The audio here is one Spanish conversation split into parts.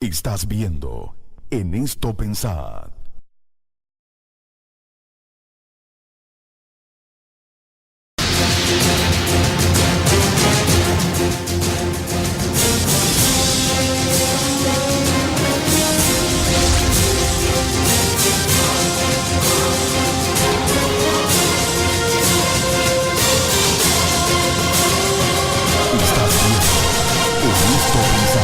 Estás viendo En Esto Pensad. Estás viendo En Esto Pensad.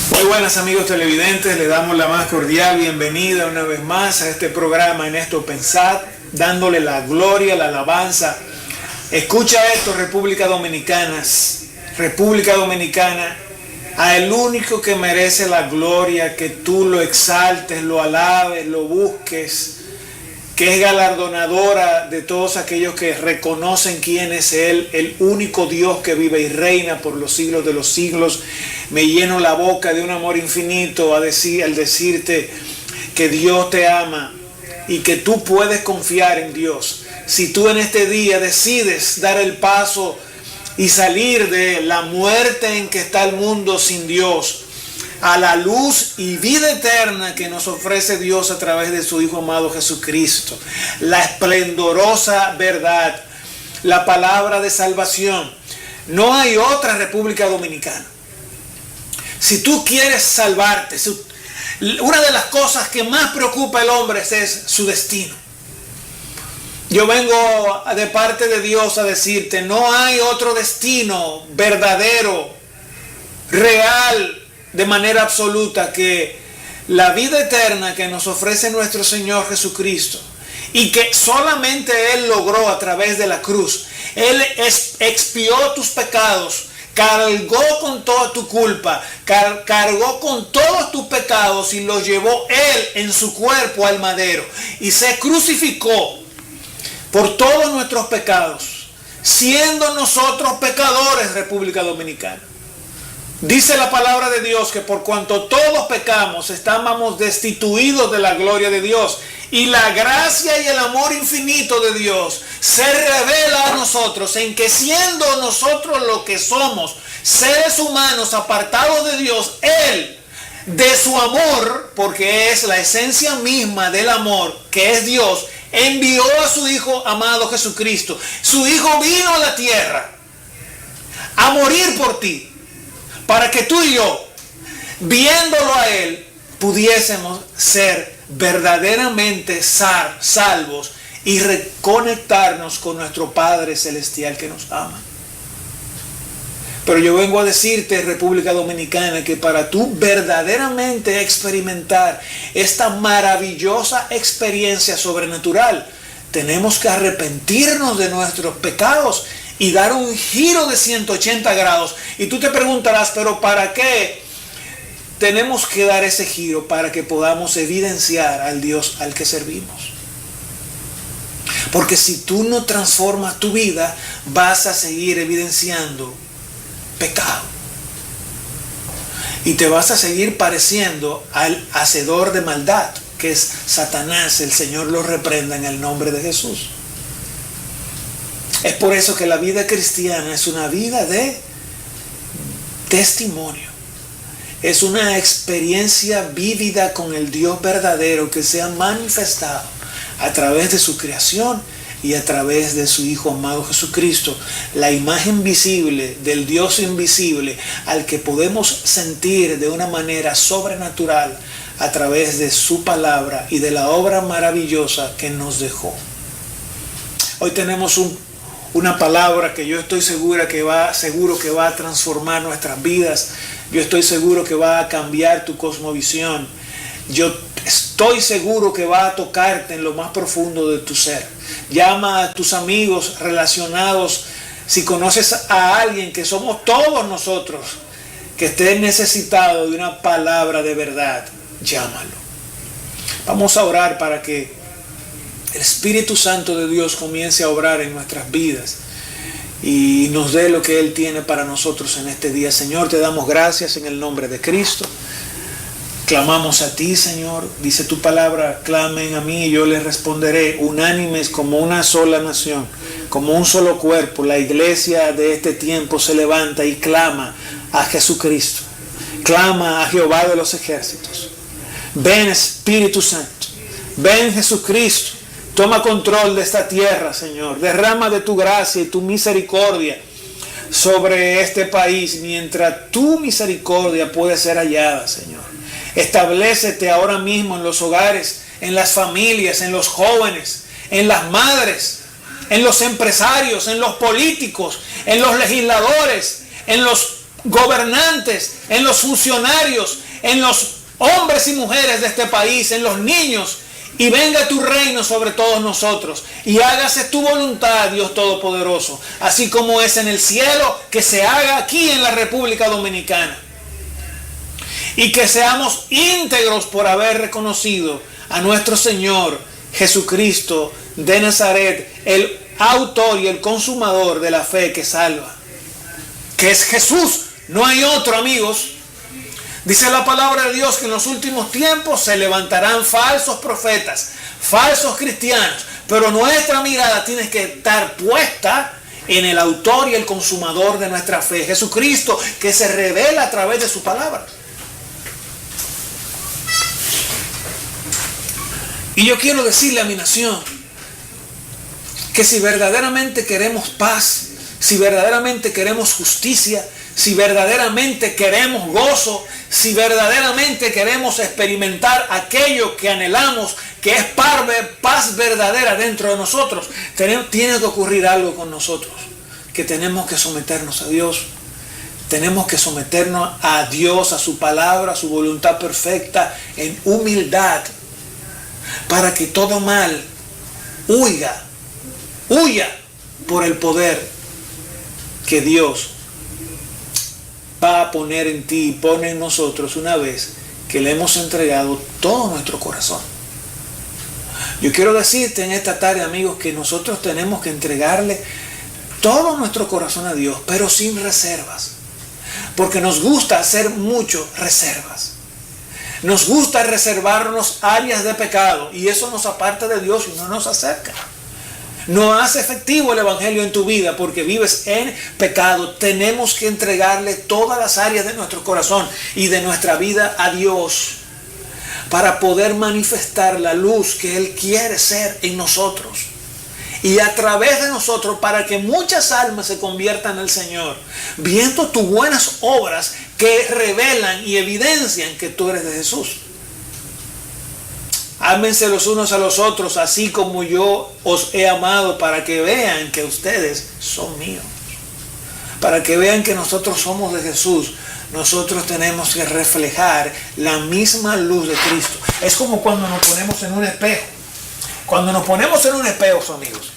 Muy buenas amigos televidentes, les damos la más cordial bienvenida una vez más a este programa En Esto Pensad, dándole la gloria, la alabanza. Escucha esto, República Dominicana, a el único que merece la gloria, que tú lo exaltes, lo alabes, lo busques, que es galardonadora de todos aquellos que reconocen quién es Él, el único Dios que vive y reina por los siglos de los siglos. Me lleno la boca de un amor infinito al decirte que Dios te ama y que tú puedes confiar en Dios. Si tú en este día decides dar el paso y salir de la muerte en que está el mundo sin Dios, a la luz y vida eterna que nos ofrece Dios a través de su Hijo amado Jesucristo, la esplendorosa verdad, la palabra de salvación. No hay otra República Dominicana. Si tú quieres salvarte, una de las cosas que más preocupa al hombre es su destino. Yo vengo de parte de Dios a decirte, no hay otro destino verdadero, real, de manera absoluta, que la vida eterna que nos ofrece nuestro Señor Jesucristo y que solamente Él logró a través de la cruz. Él expió tus pecados, cargó con toda tu culpa, cargó con todos tus pecados y los llevó Él en su cuerpo al madero y se crucificó por todos nuestros pecados, siendo nosotros pecadores, República Dominicana. Dice la palabra de Dios que por cuanto todos pecamos, estábamos destituidos de la gloria de Dios. Y la gracia y el amor infinito de Dios se revela a nosotros en que siendo nosotros lo que somos, seres humanos apartados de Dios, Él, de su amor, porque es la esencia misma del amor, que es Dios, envió a su Hijo amado Jesucristo. Su Hijo vino a la tierra a morir por ti, para que tú y yo, viéndolo a Él, pudiésemos ser verdaderamente salvos y reconectarnos con nuestro Padre Celestial que nos ama. Pero yo vengo a decirte, República Dominicana, que para tú verdaderamente experimentar esta maravillosa experiencia sobrenatural, tenemos que arrepentirnos de nuestros pecados y dar un giro de 180 grados. Y tú te preguntarás, ¿pero para qué tenemos que dar ese giro? Para que podamos evidenciar al Dios al que servimos. Porque si tú no transformas tu vida, vas a seguir evidenciando pecado. Y te vas a seguir pareciendo al hacedor de maldad, que es Satanás. El Señor lo reprenda en el nombre de Jesús. Es por eso que la vida cristiana es una vida de testimonio. Es una experiencia vívida con el Dios verdadero que se ha manifestado a través de su creación y a través de su Hijo amado Jesucristo. La imagen visible del Dios invisible al que podemos sentir de una manera sobrenatural a través de su palabra y de la obra maravillosa que nos dejó. Hoy tenemos una palabra que yo estoy seguro que va a transformar nuestras vidas. Yo estoy seguro que va a cambiar tu cosmovisión. Yo estoy seguro que va a tocarte en lo más profundo de tu ser. Llama a tus amigos relacionados. Si conoces a alguien, que somos todos nosotros, que esté necesitado de una palabra de verdad, llámalo. Vamos a orar para que el Espíritu Santo de Dios comience a obrar en nuestras vidas y nos dé lo que Él tiene para nosotros en este día. Señor, te damos gracias en el nombre de Cristo. Clamamos a ti, Señor. Dice tu palabra, clamen a mí y yo les responderé, unánimes como una sola nación, como un solo cuerpo, la iglesia de este tiempo se levanta y clama a Jesucristo, clama a Jehová de los ejércitos. Ven Espíritu Santo, ven Jesucristo, toma control de esta tierra, Señor, derrama de tu gracia y tu misericordia sobre este país, mientras tu misericordia puede ser hallada, Señor. Establécete ahora mismo en los hogares, en las familias, en los jóvenes, en las madres, en los empresarios, en los políticos, en los legisladores, en los gobernantes, en los funcionarios, en los hombres y mujeres de este país, en los niños. Y venga tu reino sobre todos nosotros y hágase tu voluntad, Dios Todopoderoso, así como es en el cielo, que se haga aquí en la República Dominicana. Y que seamos íntegros por haber reconocido a nuestro Señor Jesucristo de Nazaret, el autor y el consumador de la fe que salva, que es Jesús, no hay otro, amigos. Dice la palabra de Dios que en los últimos tiempos se levantarán falsos profetas, falsos cristianos, pero nuestra mirada tiene que estar puesta en el autor y el consumador de nuestra fe, Jesucristo, que se revela a través de su palabra. Y yo quiero decirle a mi nación que si verdaderamente queremos paz, si verdaderamente queremos justicia, si verdaderamente queremos gozo, si verdaderamente queremos experimentar aquello que anhelamos, que es paz verdadera dentro de nosotros, tiene que ocurrir algo con nosotros, que tenemos que someternos a Dios. Tenemos que someternos a Dios, a su palabra, a su voluntad perfecta, en humildad, para que todo mal huya por el poder que Dios va a poner en ti y pone en nosotros una vez que le hemos entregado todo nuestro corazón. Yo quiero decirte en esta tarde, amigos, que nosotros tenemos que entregarle todo nuestro corazón a Dios, pero sin reservas, porque nos gusta hacer mucho reservas. Nos gusta reservarnos áreas de pecado y eso nos aparta de Dios y no nos acerca. No hace efectivo el evangelio en tu vida porque vives en pecado. Tenemos que entregarle todas las áreas de nuestro corazón y de nuestra vida a Dios para poder manifestar la luz que Él quiere ser en nosotros y a través de nosotros, para que muchas almas se conviertan al Señor, viendo tus buenas obras que revelan y evidencian que tú eres de Jesús. Ámense los unos a los otros, así como yo os he amado, para que vean que ustedes son míos. Para que vean que nosotros somos de Jesús. Nosotros tenemos que reflejar la misma luz de Cristo. Es como cuando nos ponemos en un espejo. Cuando nos ponemos en un espejo, amigos,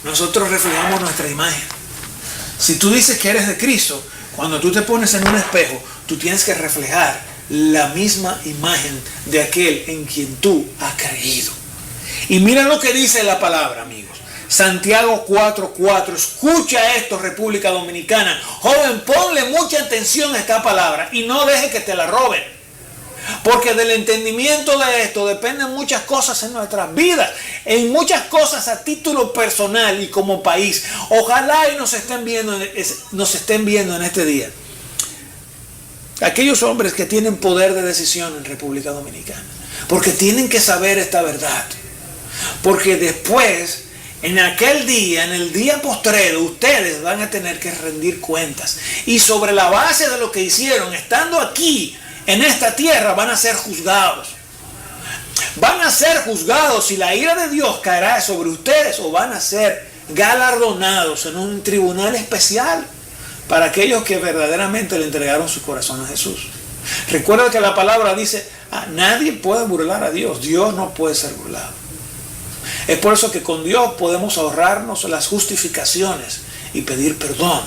nosotros reflejamos nuestra imagen. Si tú dices que eres de Cristo, cuando tú te pones en un espejo, tú tienes que reflejar la misma imagen de aquel en quien tú has creído. Y mira lo que dice la palabra, amigos. Santiago 4:4. Escucha esto, República Dominicana. Joven, ponle mucha atención a esta palabra y no deje que te la roben. Porque del entendimiento de esto dependen muchas cosas en nuestras vidas, en muchas cosas a título personal y como país. Ojalá y nos estén viendo en este día aquellos hombres que tienen poder de decisión en República Dominicana, porque tienen que saber esta verdad, porque después, en aquel día, en el día postrero, ustedes van a tener que rendir cuentas, y sobre la base de lo que hicieron estando aquí en esta tierra van a ser juzgados. Van a ser juzgados y la ira de Dios caerá sobre ustedes, o van a ser galardonados en un tribunal especial para aquellos que verdaderamente le entregaron su corazón a Jesús. Recuerda que la palabra dice, nadie puede burlar a Dios. Dios no puede ser burlado. Es por eso que con Dios podemos ahorrarnos las justificaciones y pedir perdón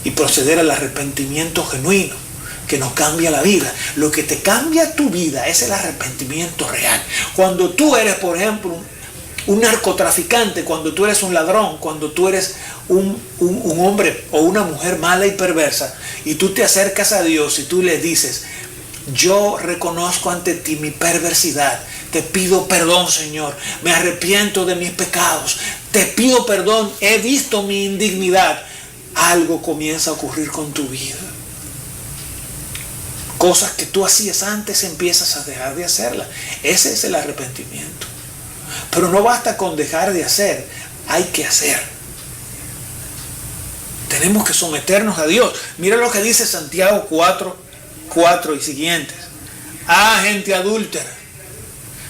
y proceder al arrepentimiento genuino que nos cambia la vida. Lo que te cambia tu vida es el arrepentimiento real. Cuando tú eres, por ejemplo, un narcotraficante, cuando tú eres un ladrón, cuando tú eres un hombre o una mujer mala y perversa, y tú te acercas a Dios y tú le dices, yo reconozco ante ti mi perversidad, te pido perdón, Señor, me arrepiento de mis pecados, te pido perdón, he visto mi indignidad, algo comienza a ocurrir con tu vida. Cosas que tú hacías antes empiezas a dejar de hacerlas. Ese es el arrepentimiento. Pero no basta con dejar de hacer, hay que hacer. Tenemos que someternos a Dios. Mira lo que dice Santiago 4 y siguientes. Gente adúltera,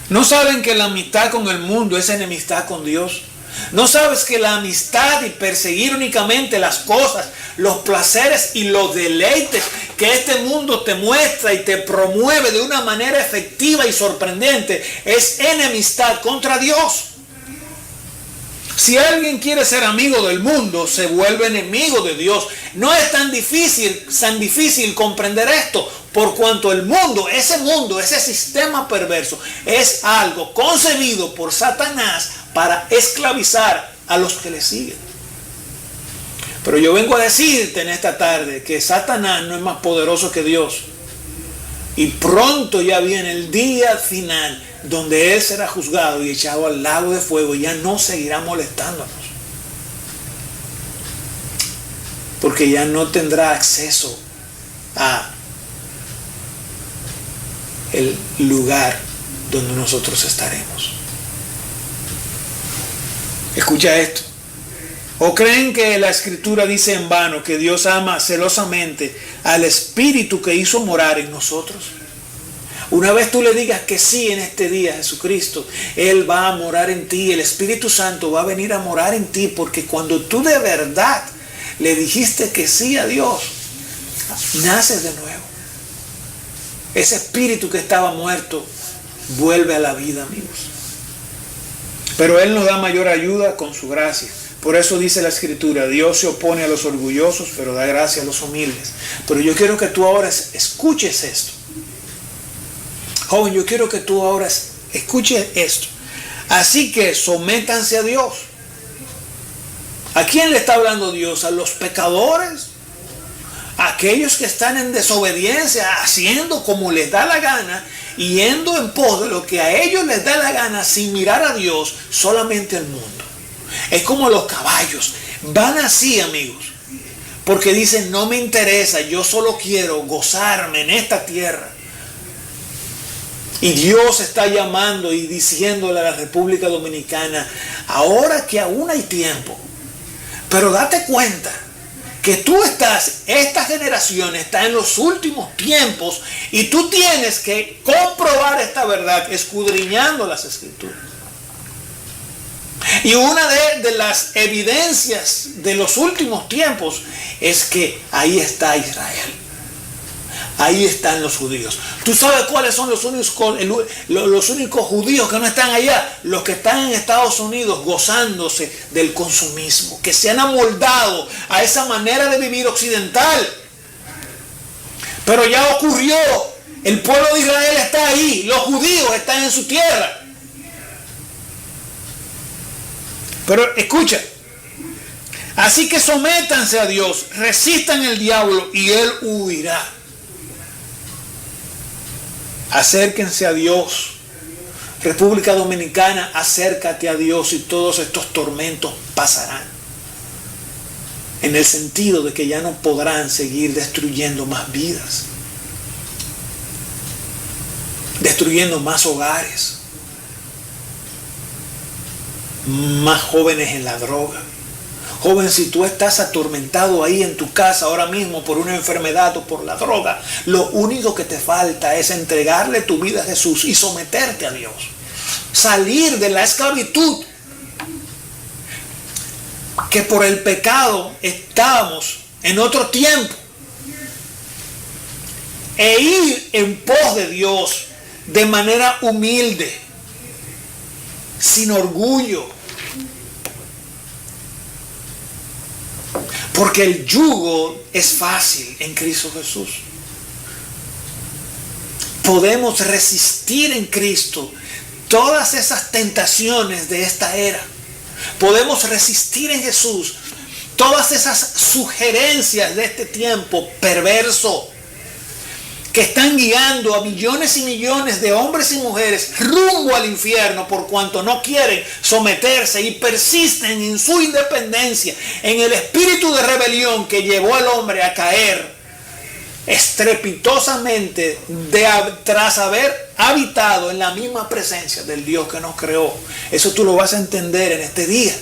¿no saben que la amistad con el mundo es enemistad con Dios? ¿No sabes que la amistad y perseguir únicamente las cosas, los placeres y los deleites que este mundo te muestra y te promueve de una manera efectiva y sorprendente es enemistad contra Dios? Si alguien quiere ser amigo del mundo, se vuelve enemigo de Dios. No es tan difícil comprender esto, por cuanto el mundo, ese sistema perverso, es algo concebido por Satanás para esclavizar a los que le siguen. Pero yo vengo a decirte en esta tarde que Satanás no es más poderoso que Dios. Y pronto ya viene el día final donde él será juzgado y echado al lago de fuego y ya no seguirá molestándonos. Porque ya no tendrá acceso a el lugar donde nosotros estaremos. Escucha esto. ¿O creen que la Escritura dice en vano que Dios ama celosamente al Espíritu que hizo morar en nosotros? Una vez tú le digas que sí en este día a Jesucristo, Él va a morar en ti, el Espíritu Santo va a venir a morar en ti, porque cuando tú de verdad le dijiste que sí a Dios, naces de nuevo. Ese espíritu que estaba muerto vuelve a la vida, amigos. Pero Él nos da mayor ayuda con su gracia. Por eso dice la Escritura, Dios se opone a los orgullosos, pero da gracia a los humildes. Pero yo quiero que tú ahora escuches esto. Joven, yo quiero que tú ahora escuches esto. Así que sométanse a Dios. ¿A quién le está hablando Dios? ¿A los pecadores? ¿A aquellos que están en desobediencia, haciendo como les da la gana, yendo en pos de lo que a ellos les da la gana, sin mirar a Dios, solamente al mundo? Es como los caballos, van así, amigos, porque dicen, no me interesa, yo solo quiero gozarme en esta tierra. Y Dios está llamando y diciéndole a la República Dominicana, ahora que aún hay tiempo, pero date cuenta que esta generación está en los últimos tiempos y tú tienes que comprobar esta verdad escudriñando las Escrituras. Y una de las evidencias de los últimos tiempos es que ahí está Israel. Ahí están los judíos. ¿Tú sabes cuáles son los únicos judíos que no están allá? Los que están en Estados Unidos gozándose del consumismo, que se han amoldado a esa manera de vivir occidental. Pero ya ocurrió. El pueblo de Israel está ahí. Los judíos están en su tierra. Pero escucha. Así que sométanse a Dios, resistan al diablo y él huirá. Acérquense a Dios. República Dominicana, acércate a Dios y todos estos tormentos pasarán. En el sentido de que ya no podrán seguir destruyendo más vidas, destruyendo más hogares, más jóvenes en la droga. Joven, si tú estás atormentado ahí en tu casa ahora mismo por una enfermedad o por la droga, lo único que te falta es entregarle tu vida a Jesús y someterte a Dios. Salir de la esclavitud que por el pecado estábamos en otro tiempo. E ir en pos de Dios de manera humilde, sin orgullo. Porque el yugo es fácil en Cristo Jesús. Podemos resistir en Cristo todas esas tentaciones de esta era. Podemos resistir en Jesús todas esas sugerencias de este tiempo perverso. que están guiando a millones y millones de hombres y mujeres rumbo al infierno por cuanto no quieren someterse y persisten en su independencia, en el espíritu de rebelión que llevó al hombre a caer estrepitosamente tras haber habitado en la misma presencia del Dios que nos creó. Eso tú lo vas a entender en este día.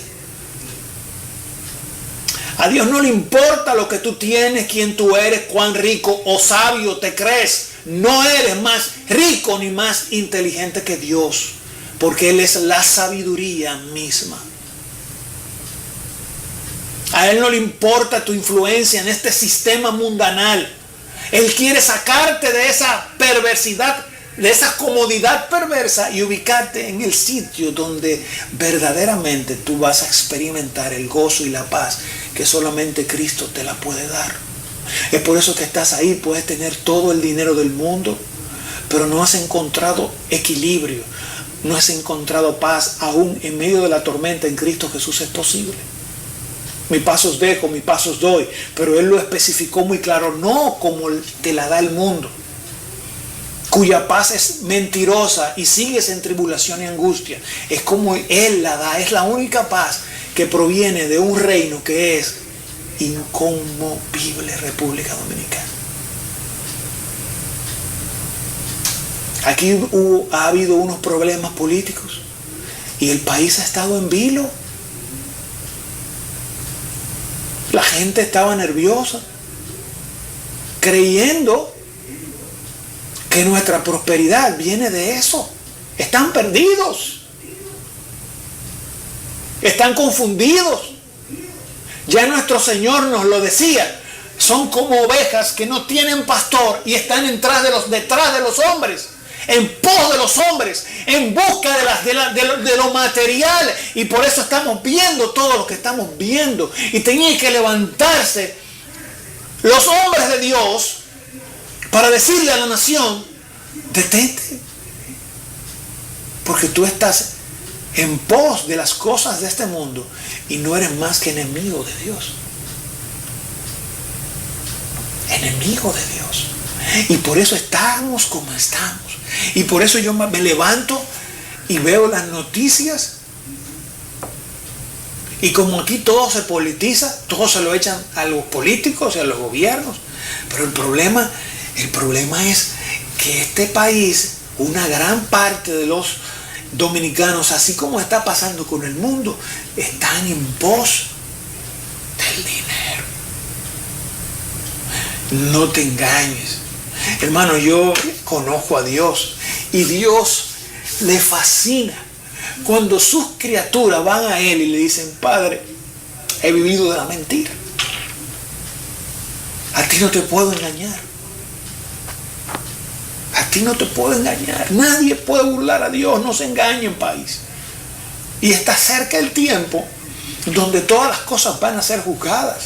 A Dios no le importa lo que tú tienes, quién tú eres, cuán rico o sabio te crees. No eres más rico ni más inteligente que Dios, porque Él es la sabiduría misma. A Él no le importa tu influencia en este sistema mundanal. Él quiere sacarte de esa perversidad, de esa comodidad perversa y ubicarte en el sitio donde verdaderamente tú vas a experimentar el gozo y la paz que solamente Cristo te la puede dar. Es por eso que estás ahí. Puedes tener todo el dinero del mundo, pero no has encontrado equilibrio, no has encontrado paz. Aún en medio de la tormenta, en Cristo Jesús es posible. Mis pasos dejo, mis pasos doy, pero Él lo especificó muy claro, no como te la da el mundo, cuya paz es mentirosa y sigues en tribulación y angustia. Es como Él la da, es la única paz que proviene de un reino que es inconmovible. República Dominicana. Aquí ha habido unos problemas políticos y el país ha estado en vilo. La gente estaba nerviosa, creyendo que nuestra prosperidad viene de eso. Están perdidos. Están confundidos. Ya nuestro Señor nos lo decía. Son como ovejas que no tienen pastor y están detrás de los hombres, en pos de los hombres, en busca de lo material. Y por eso estamos viendo todo lo que estamos viendo. Y tenían que levantarse los hombres de Dios para decirle a la nación: detente, porque tú estás en pos de las cosas de este mundo y no eres más que enemigo de Dios. Enemigo de Dios. Y por eso estamos como estamos. Y por eso yo me levanto y veo las noticias. Y como aquí todo se politiza, todo se lo echan a los políticos y a los gobiernos. Pero el problema es que este país, una gran parte de los dominicanos, así como está pasando con el mundo, están en pos del dinero. No te engañes. Hermano, yo conozco a Dios y Dios le fascina cuando sus criaturas van a Él y le dicen: Padre, he vivido de la mentira. A ti no te puedo engañar. A ti no te puedo engañar. Nadie puede burlar a Dios. No se engañen, país. Y está cerca el tiempo donde todas las cosas van a ser juzgadas.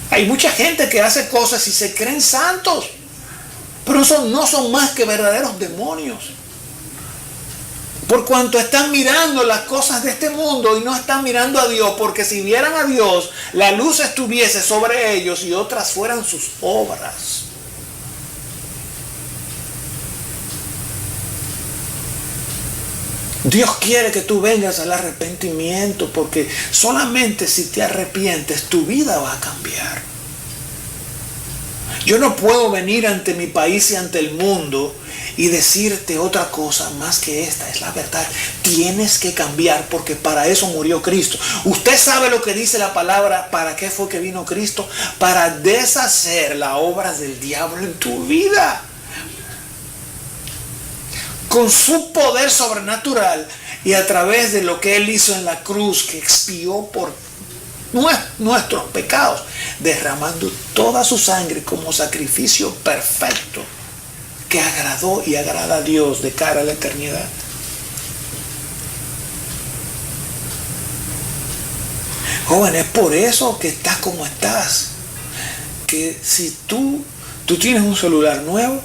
Hay mucha gente que hace cosas y se creen santos, pero no son más que verdaderos demonios. Por cuanto están mirando las cosas de este mundo y no están mirando a Dios, porque si vieran a Dios, la luz estuviese sobre ellos y otras fueran sus obras. Dios quiere que tú vengas al arrepentimiento, porque solamente si te arrepientes tu vida va a cambiar. Yo no puedo venir ante mi país y ante el mundo y decirte otra cosa más que esta. Es la verdad. Tienes que cambiar, porque para eso murió Cristo. Usted sabe lo que dice la palabra. ¿Para qué fue que vino Cristo? Para deshacer las obras del diablo en tu vida. Con su poder sobrenatural y a través de lo que Él hizo en la cruz, que expió por nuestros pecados, derramando toda su sangre como sacrificio perfecto que agradó y agrada a Dios de cara a la eternidad. Joven, es por eso que estás como estás. Que si tú tienes un celular nuevo,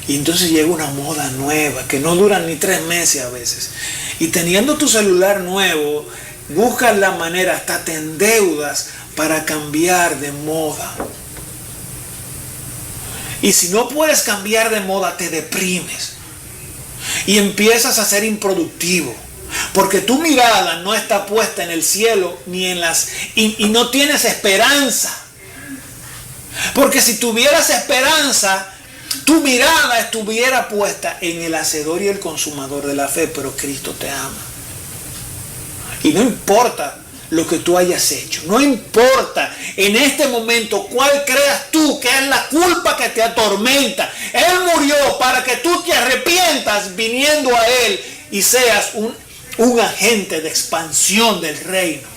y entonces llega una moda nueva que no dura ni 3 meses a veces, y teniendo tu celular nuevo buscas la manera, hasta te endeudas para cambiar de moda. Y si no puedes cambiar de moda, te deprimes y empiezas a ser improductivo, porque tu mirada no está puesta en el cielo ni en y no tienes esperanza. Porque si tuvieras esperanza, tu mirada estuviera puesta en el hacedor y el consumador de la fe. Pero Cristo te ama, y no importa lo que tú hayas hecho, no importa en este momento cuál creas tú que es la culpa que te atormenta. Él murió para que tú te arrepientas viniendo a Él y seas un agente de expansión del reino.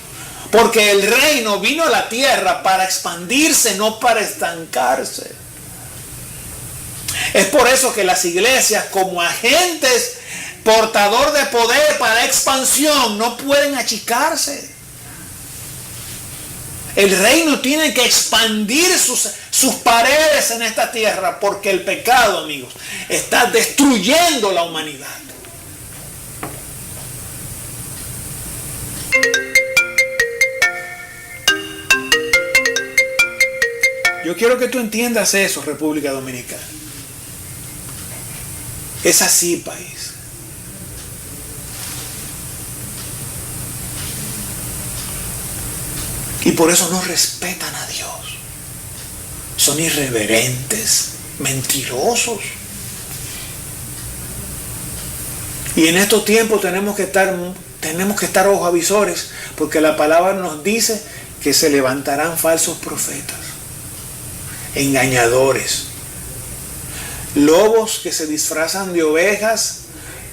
Porque el reino vino a la tierra para expandirse, no para estancarse. Es por eso que las iglesias, como agentes portador de poder para expansión, no pueden achicarse. El reino tiene que expandir sus paredes en esta tierra, porque el pecado, amigos, está destruyendo la humanidad. Yo quiero que tú entiendas eso, República Dominicana. Es así, país. Y por eso no respetan a Dios. Son irreverentes, mentirosos. Y en estos tiempos tenemos que estar ojos avisores, porque la palabra nos dice que se levantarán falsos profetas, engañadores, lobos que se disfrazan de ovejas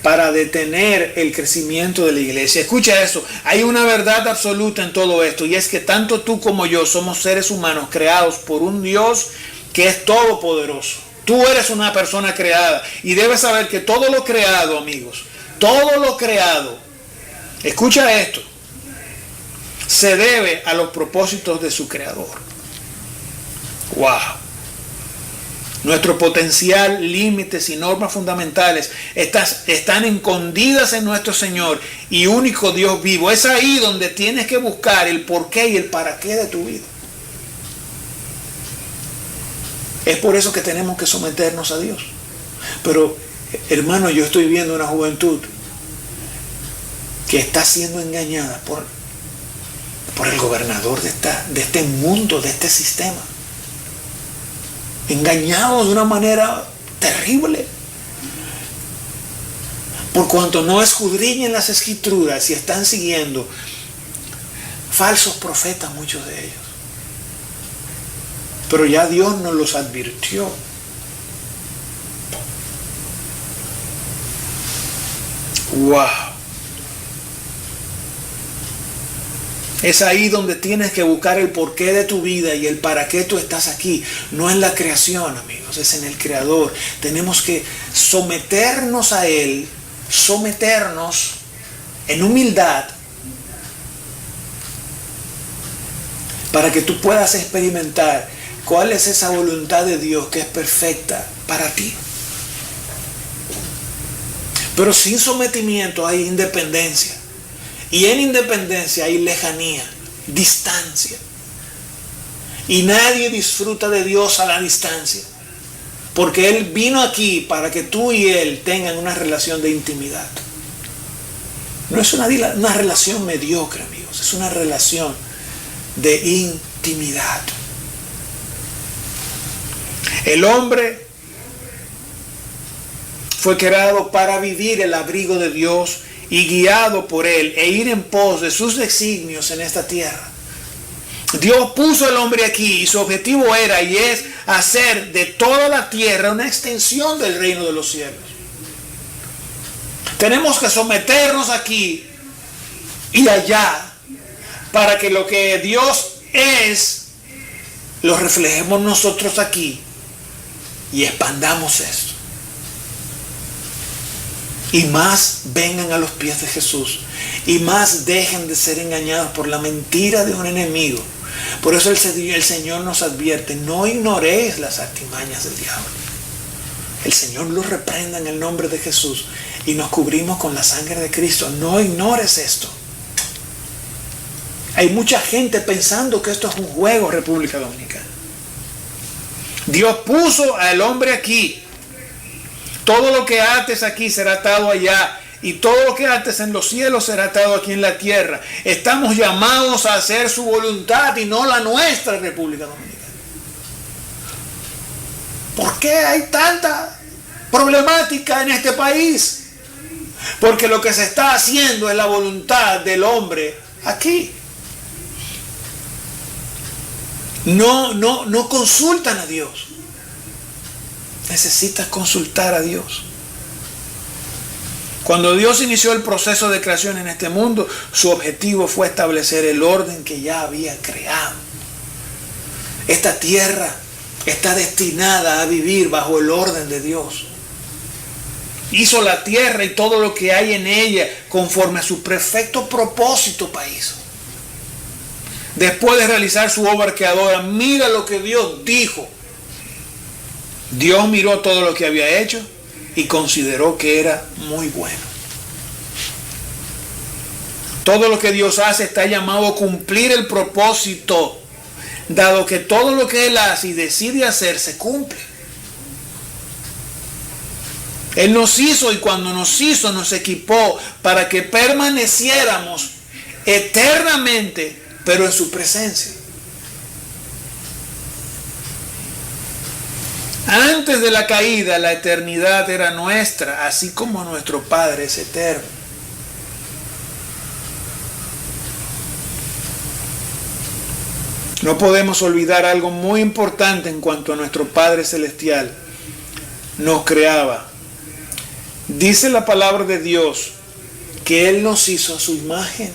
para detener el crecimiento de la iglesia. Escucha eso, hay una verdad absoluta en todo esto, y es que tanto tú como yo somos seres humanos creados por un Dios que es todopoderoso. Tú eres una persona creada, y debes saber que todo lo creado, amigos, todo lo creado, escucha esto, se debe a los propósitos de su creador. ¡Wow! Nuestro potencial, límites y normas fundamentales están escondidas en nuestro Señor y único Dios vivo. Es ahí donde tienes que buscar el porqué y el para qué de tu vida. Es por eso que tenemos que someternos a Dios. Pero, hermano, yo estoy viendo una juventud que está siendo engañada por el gobernador de este mundo, de este sistema. Engañados de una manera terrible, por cuanto no escudriñen las escrituras y están siguiendo falsos profetas, muchos de ellos. Pero ya Dios nos los advirtió. ¡Wow! Es ahí donde tienes que buscar el porqué de tu vida y el para qué tú estás aquí. No en la creación, amigos, es en el Creador. Tenemos que someternos a Él, someternos en humildad, para que tú puedas experimentar cuál es esa voluntad de Dios que es perfecta para ti. Pero sin sometimiento hay independencia. Y en independencia hay lejanía, distancia. Y nadie disfruta de Dios a la distancia. Porque Él vino aquí para que tú y Él tengan una relación de intimidad. No es una relación mediocre, amigos. Es una relación de intimidad. El hombre fue creado para vivir el abrigo de Dios y guiado por Él e ir en pos de sus designios en esta tierra. Dios puso al hombre aquí y su objetivo era y es hacer de toda la tierra una extensión del reino de los cielos. Tenemos que someternos aquí y allá para que lo que Dios es lo reflejemos nosotros aquí y expandamos esto. Y más vengan a los pies de Jesús. Y más dejen de ser engañados por la mentira de un enemigo. Por eso el Señor nos advierte, no ignoréis las artimañas del diablo. El Señor los reprenda en el nombre de Jesús. Y nos cubrimos con la sangre de Cristo. No ignores esto. Hay mucha gente pensando que esto es un juego, República Dominicana. Dios puso al hombre aquí. Todo lo que ates aquí será atado allá. Y todo lo que ates en los cielos será atado aquí en la tierra. Estamos llamados a hacer su voluntad y no la nuestra, República Dominicana. ¿Por qué hay tanta problemática en este país? Porque lo que se está haciendo es la voluntad del hombre aquí. No consultan a Dios. Necesitas consultar a Dios. Cuando Dios inició el proceso de creación en este mundo, su objetivo fue establecer el orden que ya había creado. Esta tierra está destinada a vivir bajo el orden de Dios. Hizo la tierra y todo lo que hay en ella conforme a su perfecto propósito, país. Después de realizar su obra creadora, mira lo que Dios dijo. Dios miró todo lo que había hecho y consideró que era muy bueno. Todo lo que Dios hace está llamado a cumplir el propósito, dado que todo lo que Él hace y decide hacer se cumple. Él nos hizo y cuando nos hizo nos equipó para que permaneciéramos eternamente, pero en su presencia. Antes de la caída, la eternidad era nuestra, así como nuestro Padre es eterno. No podemos olvidar algo muy importante en cuanto a nuestro Padre Celestial. Nos creaba. Dice la palabra de Dios que Él nos hizo a su imagen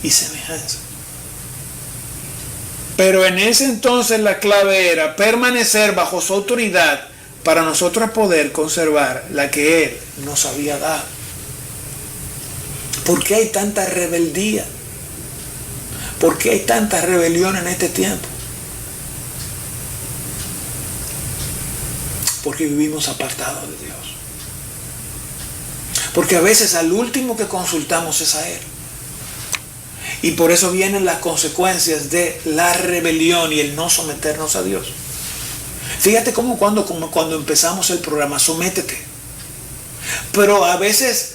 y semejanza. Pero en ese entonces la clave era permanecer bajo su autoridad para nosotros poder conservar la que Él nos había dado. ¿Por qué hay tanta rebeldía? ¿Por qué hay tanta rebelión en este tiempo? Porque vivimos apartados de Dios. Porque a veces al último que consultamos es a Él. Y por eso vienen las consecuencias de la rebelión y el no someternos a Dios. Fíjate cómo cuando empezamos el programa, sométete. Pero a veces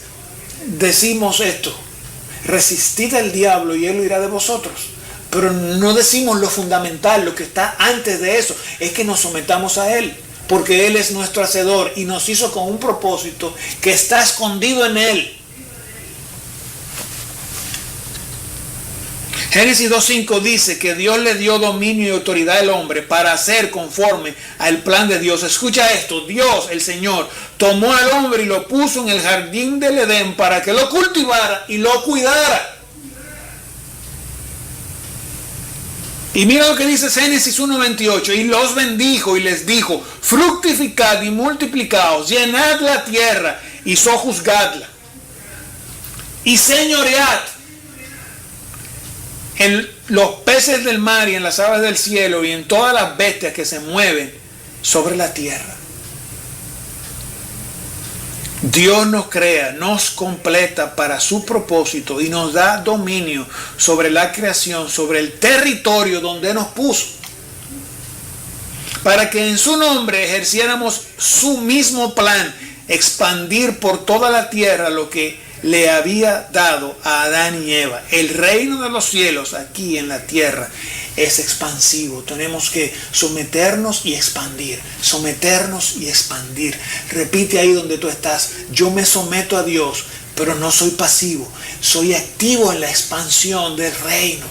decimos esto: resistid al diablo y él huirá de vosotros. Pero no decimos lo fundamental, lo que está antes de eso, es que nos sometamos a Él. Porque Él es nuestro hacedor y nos hizo con un propósito que está escondido en Él. Génesis 2.5 dice que Dios le dio dominio y autoridad al hombre para hacer conforme al plan de Dios. Escucha esto: Dios, el Señor, tomó al hombre y lo puso en el jardín del Edén para que lo cultivara y lo cuidara. Y mira lo que dice Génesis 1.28: y los bendijo y les dijo: fructificad y multiplicaos, llenad la tierra y sojuzgadla, y señoread en los peces del mar y en las aves del cielo y en todas las bestias que se mueven sobre la tierra. Dios nos crea, nos completa para su propósito y nos da dominio sobre la creación, sobre el territorio donde nos puso, para que en su nombre ejerciéramos su mismo plan, expandir por toda la tierra lo que le había dado a Adán y Eva. El reino de los cielos aquí en la tierra es expansivo. Tenemos que someternos y expandir. Someternos y expandir. Repite ahí donde tú estás: yo me someto a Dios, pero no soy pasivo. Soy activo en la expansión del reino.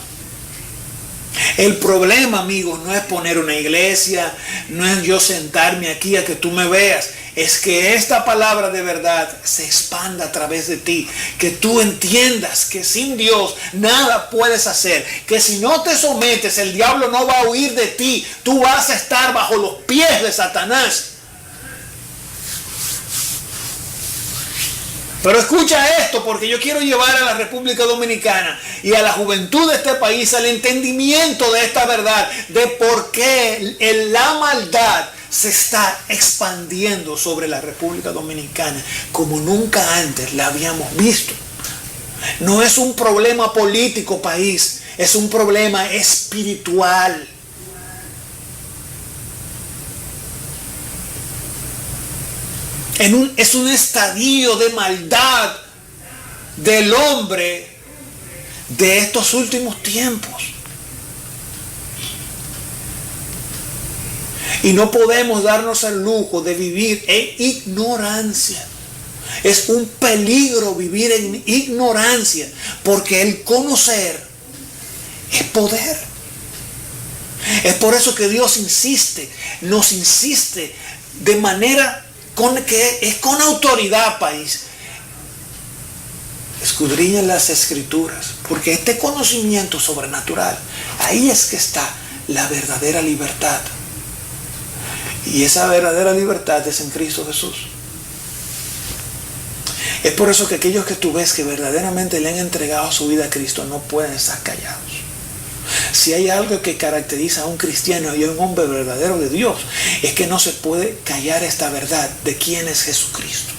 El problema, amigos, no es poner una iglesia, no es yo sentarme aquí a que tú me veas. Es que esta palabra de verdad se expanda a través de ti. Que tú entiendas que sin Dios nada puedes hacer. Que si no te sometes, el diablo no va a huir de ti. Tú vas a estar bajo los pies de Satanás. Pero escucha esto, porque yo quiero llevar a la República Dominicana y a la juventud de este país al entendimiento de esta verdad, de por qué la maldad se está expandiendo sobre la República Dominicana como nunca antes la habíamos visto. No es un problema político, país, es un problema espiritual. Es un estadio de maldad del hombre de estos últimos tiempos. Y no podemos darnos el lujo de vivir en ignorancia. Es un peligro vivir en ignorancia, porque el conocer es poder. Es por eso que Dios nos insiste de manera que es con autoridad, país. Escudriñen las escrituras, porque este conocimiento sobrenatural, ahí es que está la verdadera libertad. Y esa verdadera libertad es en Cristo Jesús. Es por eso que aquellos que tú ves que verdaderamente le han entregado su vida a Cristo no pueden estar callados. Si hay algo que caracteriza a un cristiano y a un hombre verdadero de Dios, es que no se puede callar esta verdad de quién es Jesucristo.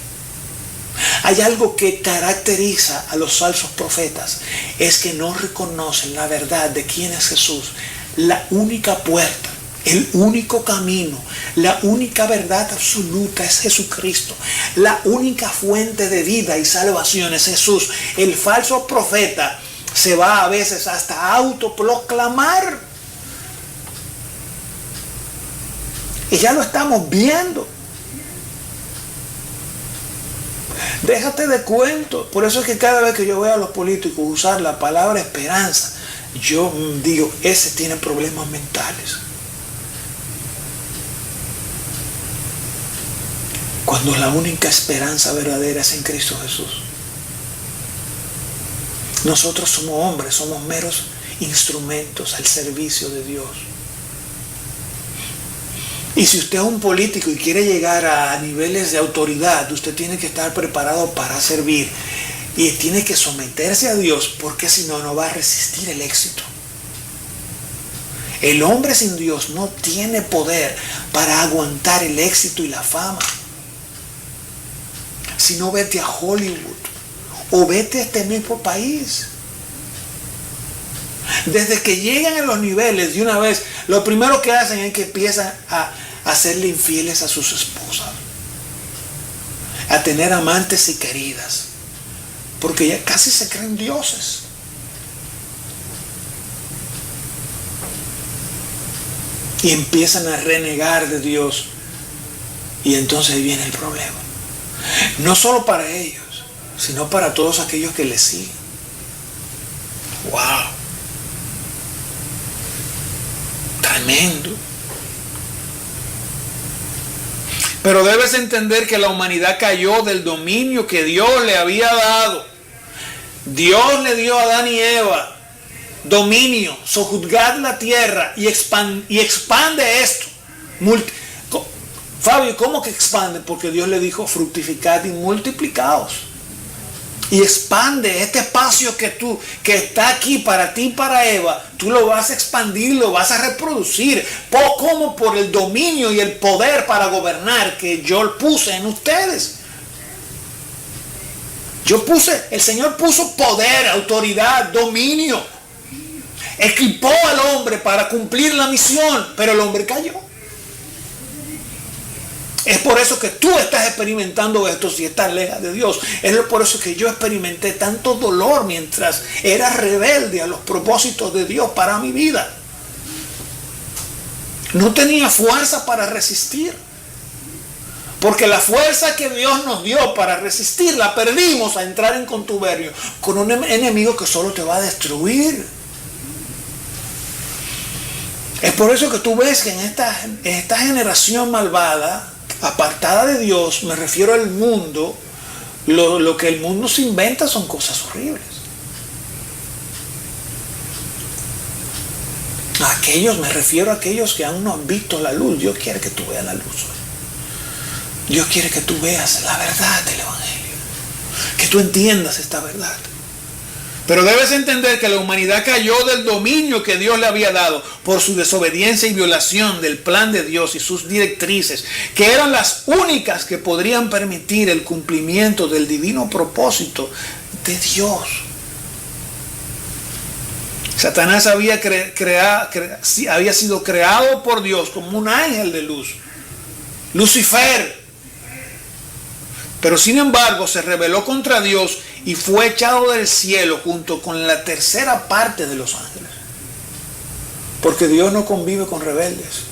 Hay algo que caracteriza a los falsos profetas, es que no reconocen la verdad de quién es Jesús, la única puerta, el único camino, la única verdad absoluta es Jesucristo. La única fuente de vida y salvación es Jesús. El falso profeta se va a veces hasta autoproclamar. Y ya lo estamos viendo. Déjate de cuento. Por eso es que cada vez que yo veo a los políticos usar la palabra esperanza, yo digo, ese tiene problemas mentales. Cuando la única esperanza verdadera es en Cristo Jesús. Nosotros somos hombres, somos meros instrumentos al servicio de Dios. Y si usted es un político y quiere llegar a niveles de autoridad, usted tiene que estar preparado para servir. Y tiene que someterse a Dios, porque si no, no va a resistir el éxito. El hombre sin Dios no tiene poder para aguantar el éxito y la fama. Si no, vete a Hollywood o vete a este mismo país. Desde que llegan a los niveles, de una vez, lo primero que hacen es que empiezan a hacerle infieles a sus esposas, a tener amantes y queridas, porque ya casi se creen dioses. Y empiezan a renegar de Dios, y entonces viene el problema. No solo para ellos, sino para todos aquellos que les siguen. ¡Wow! Tremendo. Pero debes entender que la humanidad cayó del dominio que Dios le había dado. Dios le dio a Adán y Eva dominio, sojuzgad la tierra y expande esto. Fabio, ¿cómo que expande? Porque Dios le dijo, fructificad y multiplicaos. Y expande este espacio que está aquí para ti y para Eva. Tú lo vas a expandir, lo vas a reproducir. Como por el dominio y el poder para gobernar que yo puse en ustedes. El Señor puso poder, autoridad, dominio. Equipó al hombre para cumplir la misión, pero el hombre cayó. Es por eso que tú estás experimentando esto si estás lejos de Dios. Es por eso que yo experimenté tanto dolor mientras era rebelde a los propósitos de Dios para mi vida. No tenía fuerza para resistir. Porque la fuerza que Dios nos dio para resistir la perdimos a entrar en contubernio con un enemigo que solo te va a destruir. Es por eso que tú ves que en esta generación malvada, apartada de Dios, me refiero al mundo, lo que el mundo se inventa son cosas horribles. Me refiero a aquellos que aún no han visto la luz. Dios quiere que tú veas la luz hoy. Dios quiere que tú veas la verdad del Evangelio, que tú entiendas esta verdad. Pero debes entender que la humanidad cayó del dominio que Dios le había dado por su desobediencia y violación del plan de Dios y sus directrices, que eran las únicas que podrían permitir el cumplimiento del divino propósito de Dios. Satanás había sido creado por Dios como un ángel de luz. Lucifer. Pero sin embargo se rebeló contra Dios y fue echado del cielo junto con la tercera parte de los ángeles. Porque Dios no convive con rebeldes.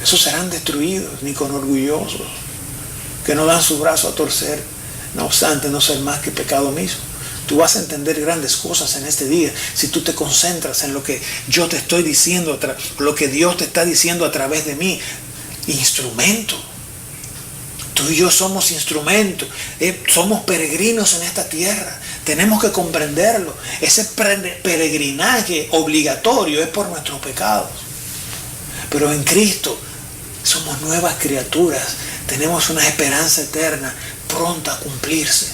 Esos serán destruidos, ni con orgullosos, que no dan su brazo a torcer, no obstante no ser más que pecado mismo. Tú vas a entender grandes cosas en este día si tú te concentras en lo que yo te estoy diciendo, lo que Dios te está diciendo a través de mí. Instrumento. Tú y yo somos instrumentos, somos peregrinos en esta tierra. Tenemos que comprenderlo. Ese peregrinaje obligatorio es por nuestros pecados. Pero en Cristo somos nuevas criaturas. Tenemos una esperanza eterna pronta a cumplirse.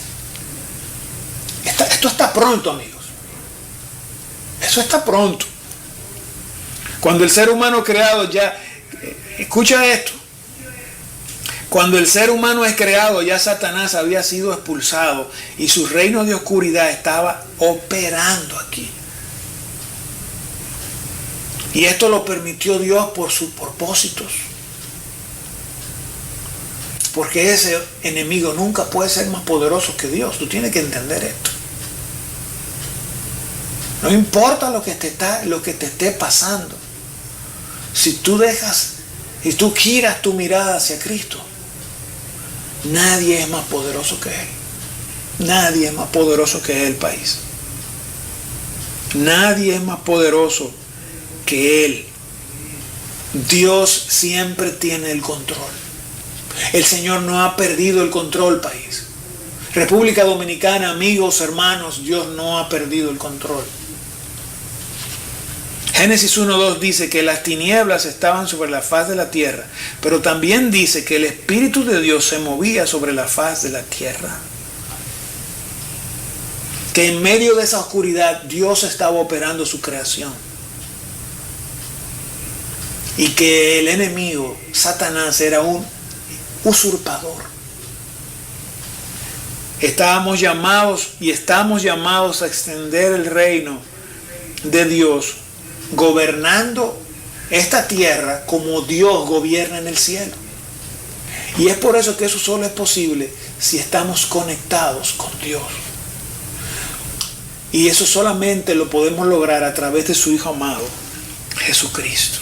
Esto está pronto, amigos. Eso está pronto. Cuando el ser humano creado ya... Escucha esto. Cuando el ser humano es creado, ya Satanás había sido expulsado y su reino de oscuridad estaba operando aquí. Y esto lo permitió Dios por sus propósitos. Porque ese enemigo nunca puede ser más poderoso que Dios. Tú tienes que entender esto. No importa lo que te esté pasando. Si tú giras tu mirada hacia Cristo, nadie es más poderoso que Él. Nadie es más poderoso que el país. Nadie es más poderoso que Él. Dios siempre tiene el control. El Señor no ha perdido el control, país. República Dominicana, amigos, hermanos, Dios no ha perdido el control. Génesis 1:2 dice que las tinieblas estaban sobre la faz de la tierra, pero también dice que el Espíritu de Dios se movía sobre la faz de la tierra. Que en medio de esa oscuridad Dios estaba operando su creación. Y que el enemigo, Satanás, era un usurpador. Estábamos llamados y estamos llamados a extender el reino de Dios, gobernando esta tierra como Dios gobierna en el cielo. Y es por eso que eso solo es posible si estamos conectados con Dios. Y eso solamente lo podemos lograr a través de su Hijo amado, Jesucristo.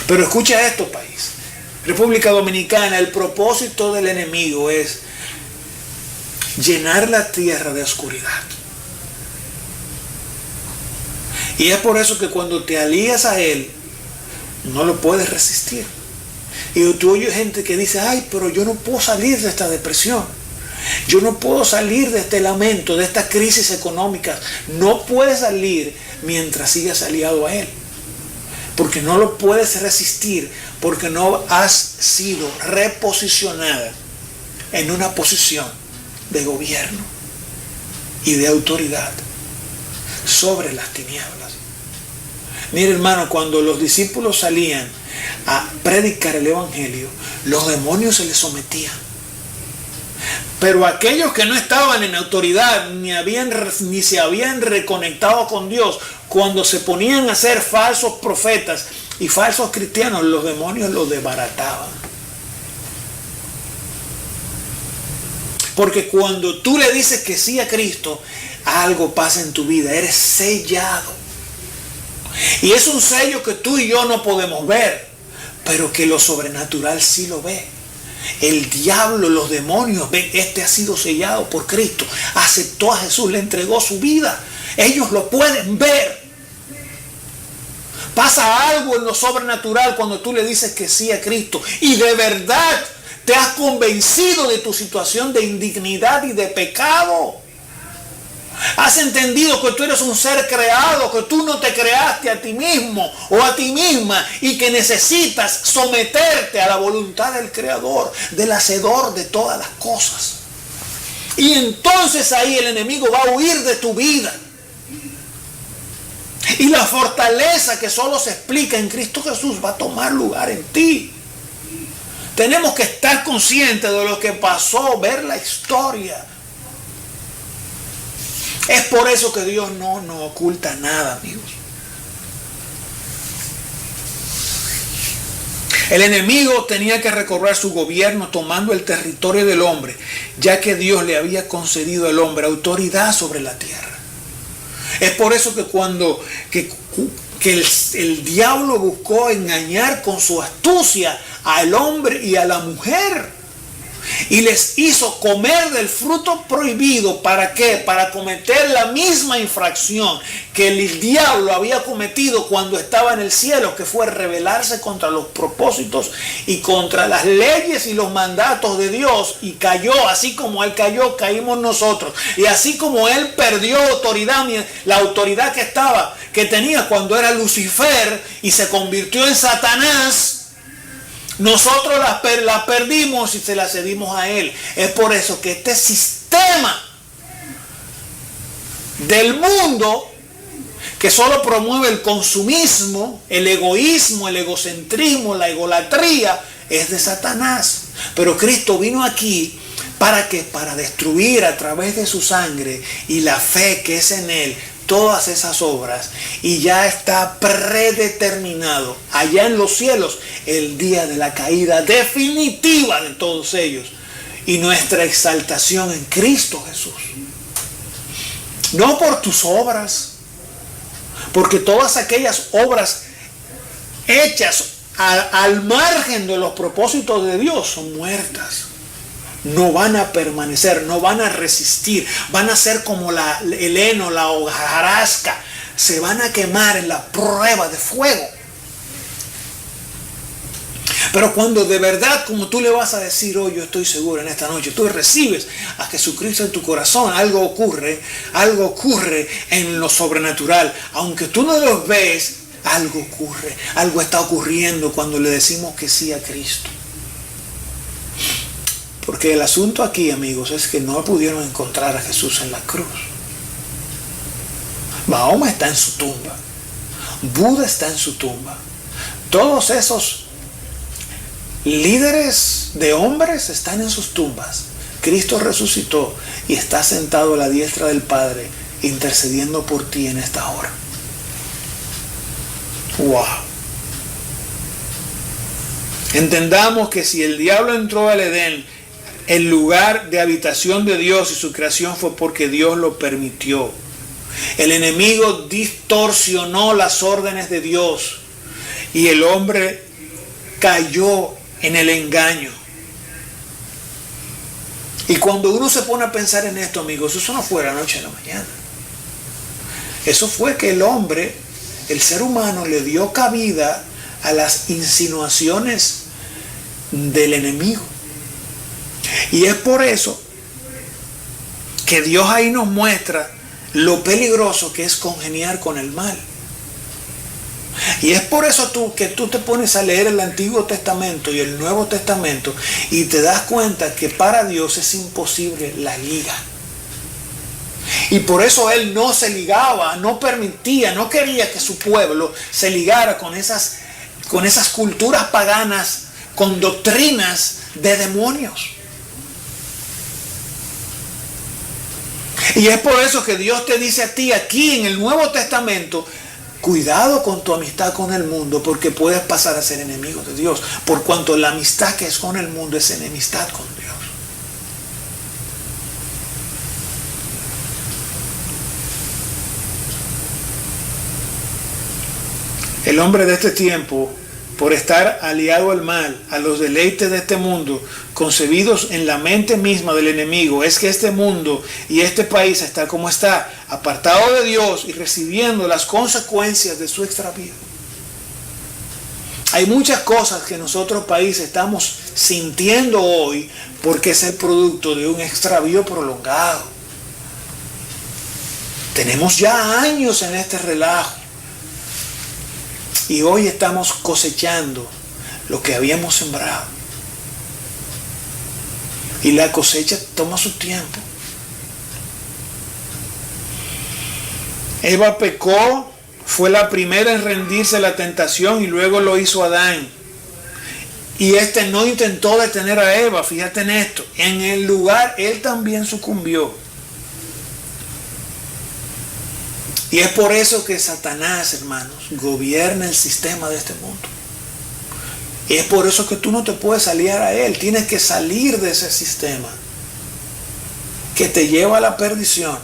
Pero escucha esto, país. República Dominicana, el propósito del enemigo es llenar la tierra de oscuridad. Y es por eso que cuando te alías a él, no lo puedes resistir. Y tú oyes gente que dice, ay, pero yo no puedo salir de esta depresión. Yo no puedo salir de este lamento, de esta crisis económica. No puedes salir mientras sigas aliado a él. Porque no lo puedes resistir, porque no has sido reposicionada en una posición de gobierno y de autoridad sobre las tinieblas. Mire, hermano, cuando los discípulos salían a predicar el evangelio, los demonios se les sometían. Pero aquellos que no estaban en autoridad ni se habían reconectado con Dios, cuando se ponían a ser falsos profetas y falsos cristianos, los demonios los desbarataban. Porque cuando tú le dices que sí a Cristo, algo pasa en tu vida, eres sellado. Y es un sello que tú y yo no podemos ver, pero que lo sobrenatural sí lo ve. El diablo, los demonios ven, este ha sido sellado por Cristo, aceptó a Jesús, le entregó su vida. Ellos lo pueden ver. Pasa algo en lo sobrenatural cuando tú le dices que sí a Cristo y de verdad te has convencido de tu situación de indignidad y de pecado. Has entendido que tú eres un ser creado, que tú no te creaste a ti mismo o a ti misma y que necesitas someterte a la voluntad del Creador, del Hacedor de todas las cosas. Y entonces ahí el enemigo va a huir de tu vida. Y la fortaleza que solo se explica en Cristo Jesús va a tomar lugar en ti. Tenemos que estar conscientes de lo que pasó, ver la historia. Es por eso que Dios no nos oculta nada, amigos. El enemigo tenía que recobrar su gobierno tomando el territorio del hombre, ya que Dios le había concedido al hombre autoridad sobre la tierra. Es por eso que cuando el diablo buscó engañar con su astucia al hombre y a la mujer, y les hizo comer del fruto prohibido. ¿Para qué? Para cometer la misma infracción que el diablo había cometido cuando estaba en el cielo, que fue rebelarse contra los propósitos y contra las leyes y los mandatos de Dios, y cayó. Así como él cayó, caímos nosotros, y así como él perdió autoridad, la autoridad que tenía cuando era Lucifer y se convirtió en Satanás, nosotros la perdimos y se la cedimos a él. Es por eso que este sistema del mundo, que solo promueve el consumismo, el egoísmo, el egocentrismo, la egolatría, es de Satanás. Pero Cristo vino aquí ¿para qué? Para destruir a través de su sangre y la fe que es en él todas esas obras, y ya está predeterminado allá en los cielos el día de la caída definitiva de todos ellos y nuestra exaltación en Cristo Jesús. No por tus obras, porque todas aquellas obras hechas al margen de los propósitos de Dios son muertas. No van a permanecer, no van a resistir, van a ser como el heno, la hojarasca, se van a quemar en la prueba de fuego. Pero cuando de verdad, como tú le vas a decir hoy, yo estoy seguro en esta noche, tú recibes a Jesucristo en tu corazón, algo ocurre en lo sobrenatural. Aunque tú no lo ves, algo ocurre, algo está ocurriendo cuando le decimos que sí a Cristo. Porque el asunto aquí, amigos, es que no pudieron encontrar a Jesús en la cruz. Mahoma está en su tumba. Buda está en su tumba. Todos esos líderes de hombres están en sus tumbas. Cristo resucitó y está sentado a la diestra del Padre, intercediendo por ti en esta hora. ¡Wow! Entendamos que si el diablo entró al Edén, el lugar de habitación de Dios y su creación, fue porque Dios lo permitió. El enemigo distorsionó las órdenes de Dios y el hombre cayó en el engaño. Y cuando uno se pone a pensar en esto, amigos, eso no fue de la noche a la mañana. Eso fue que el hombre, el ser humano, le dio cabida a las insinuaciones del enemigo. Y es por eso que Dios ahí nos muestra lo peligroso que es congeniar con el mal. Y es por eso que tú te pones a leer el Antiguo Testamento y el Nuevo Testamento y te das cuenta que para Dios es imposible la liga. Y por eso Él no se ligaba, no permitía, no quería que su pueblo se ligara con esas culturas paganas, con doctrinas de demonios. Y es por eso que Dios te dice a ti aquí en el Nuevo Testamento: cuidado con tu amistad con el mundo, porque puedes pasar a ser enemigo de Dios, por cuanto la amistad que es con el mundo es enemistad con Dios. El hombre de este tiempo, por estar aliado al mal, a los deleites de este mundo, concebidos en la mente misma del enemigo, es que este mundo y este país está como está, apartado de Dios y recibiendo las consecuencias de su extravío. Hay muchas cosas que nosotros países estamos sintiendo hoy porque es el producto de un extravío prolongado. Tenemos ya años en este relajo. Y hoy estamos cosechando lo que habíamos sembrado. Y la cosecha toma su tiempo. Eva pecó, fue la primera en rendirse a la tentación y luego lo hizo Adán. Y este no intentó detener a Eva, fíjate en esto. En el lugar él también sucumbió. Y es por eso que Satanás, hermanos, gobierna el sistema de este mundo. Y es por eso que tú no te puedes aliar a él. Tienes que salir de ese sistema que te lleva a la perdición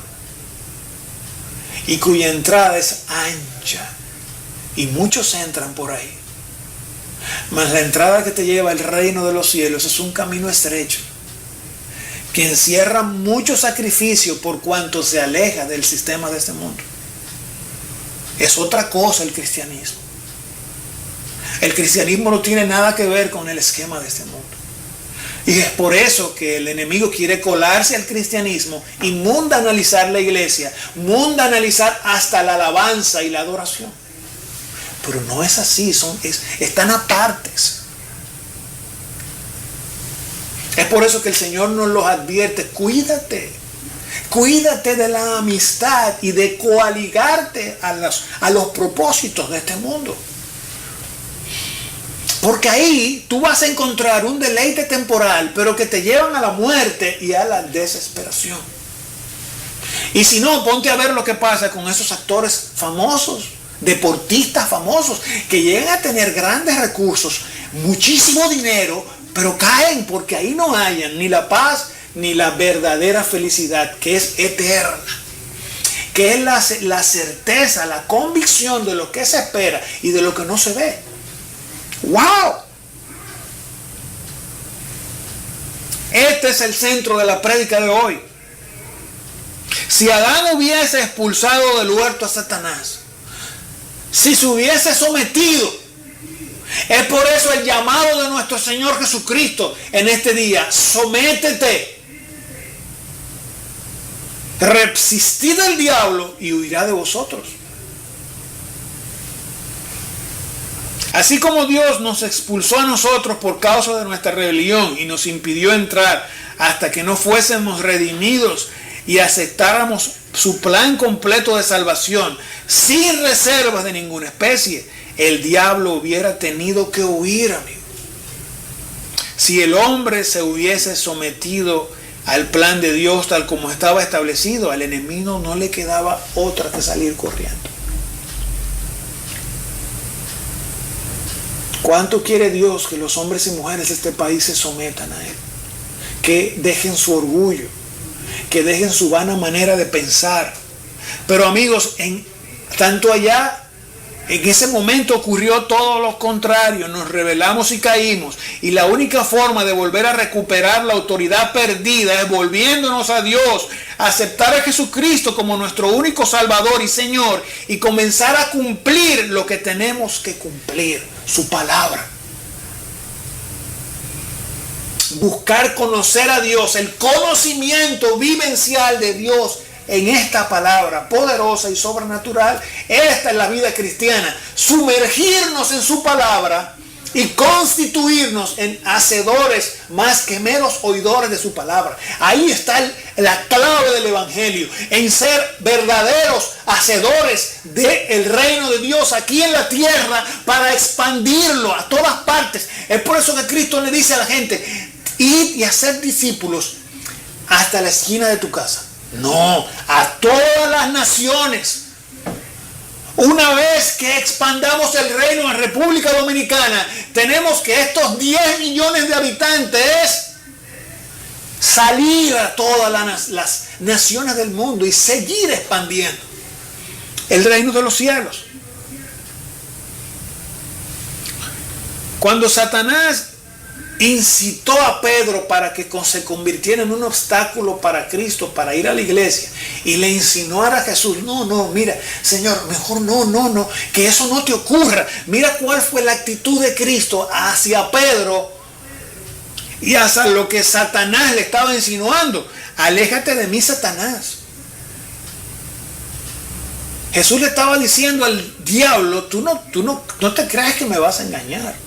y cuya entrada es ancha. Y muchos entran por ahí. Mas la entrada que te lleva al reino de los cielos es un camino estrecho que encierra mucho sacrificio por cuanto se aleja del sistema de este mundo. Es otra cosa el cristianismo. El cristianismo no tiene nada que ver con el esquema de este mundo. Y es por eso que el enemigo quiere colarse al cristianismo y mundanalizar la iglesia, mundanalizar hasta la alabanza y la adoración. Pero no es así, están apartes. Es por eso que el Señor nos los advierte: cuídate de la amistad y de coaligarte a los propósitos de este mundo. Porque ahí tú vas a encontrar un deleite temporal, pero que te llevan a la muerte y a la desesperación. Y si no, ponte a ver lo que pasa con esos actores famosos, deportistas famosos, que llegan a tener grandes recursos, muchísimo dinero, pero caen porque ahí no hayan ni la paz ni la verdadera felicidad, que es eterna, que es la certeza, la convicción de lo que se espera y de lo que no se ve. ¡Wow! Este es el centro de la prédica de hoy. Si Adán hubiese expulsado del huerto a Satanás, si se hubiese sometido, es por eso el llamado de nuestro Señor Jesucristo en este día: sométete, resistid al diablo y huirá de vosotros. Así como Dios nos expulsó a nosotros por causa de nuestra rebelión y nos impidió entrar hasta que no fuésemos redimidos y aceptáramos su plan completo de salvación sin reservas de ninguna especie, el diablo hubiera tenido que huir, amigo. Si el hombre se hubiese sometido al plan de Dios tal como estaba establecido, al enemigo no le quedaba otra que salir corriendo. ¿Cuánto quiere Dios que los hombres y mujeres de este país se sometan a Él? Que dejen su orgullo, que dejen su vana manera de pensar. Pero amigos, tanto allá, en ese momento ocurrió todo lo contrario. Nos rebelamos y caímos. Y la única forma de volver a recuperar la autoridad perdida es volviéndonos a Dios, aceptar a Jesucristo como nuestro único Salvador y Señor y comenzar a cumplir lo que tenemos que cumplir, su palabra. Buscar conocer a Dios, el conocimiento vivencial de Dios en esta palabra poderosa y sobrenatural. Esta es la vida cristiana: sumergirnos en su palabra y constituirnos en hacedores más que meros oidores de su palabra. Ahí está la clave del evangelio, en ser verdaderos hacedores del reino de Dios aquí en la tierra para expandirlo a todas partes. Es por eso que Cristo le dice a la gente: id y hacer discípulos hasta la esquina de tu casa. No, a todas las naciones. Una vez que expandamos el reino en República Dominicana, tenemos que estos 10 millones de habitantes salir a todas las naciones del mundo y seguir expandiendo el reino de los cielos. Cuando Satanás incitó a Pedro para que se convirtiera en un obstáculo para Cristo, para ir a la iglesia, y le insinuara a Jesús: no, mira, Señor, mejor no, que eso no te ocurra. Mira cuál fue la actitud de Cristo hacia Pedro y hacia lo que Satanás le estaba insinuando: aléjate de mí, Satanás. Jesús le estaba diciendo al diablo: tú no te creas que me vas a engañar.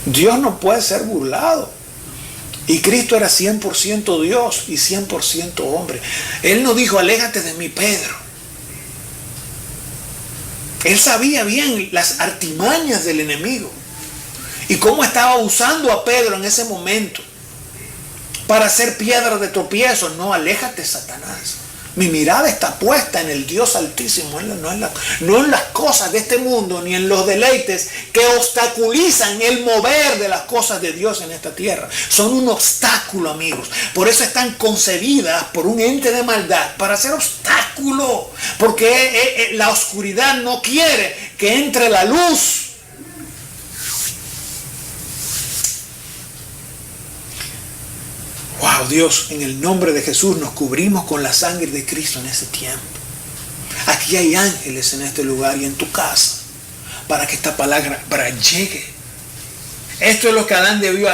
Dios no puede ser burlado. Y Cristo era 100% Dios y 100% hombre. Él no dijo: aléjate de mí, Pedro. Él sabía bien las artimañas del enemigo y cómo estaba usando a Pedro en ese momento para hacer piedra de tropiezo. No, aléjate, Satanás. Mi mirada está puesta en el Dios Altísimo, no en las cosas de este mundo, ni en los deleites que obstaculizan el mover de las cosas de Dios en esta tierra. Son un obstáculo, amigos. Por eso están concebidas por un ente de maldad, para ser obstáculo. Porque la oscuridad no quiere que entre la luz. Wow, Dios, en el nombre de Jesús nos cubrimos con la sangre de Cristo en ese tiempo. Aquí hay ángeles en este lugar y en tu casa para que esta palabra llegue. Esto es lo que Adán debió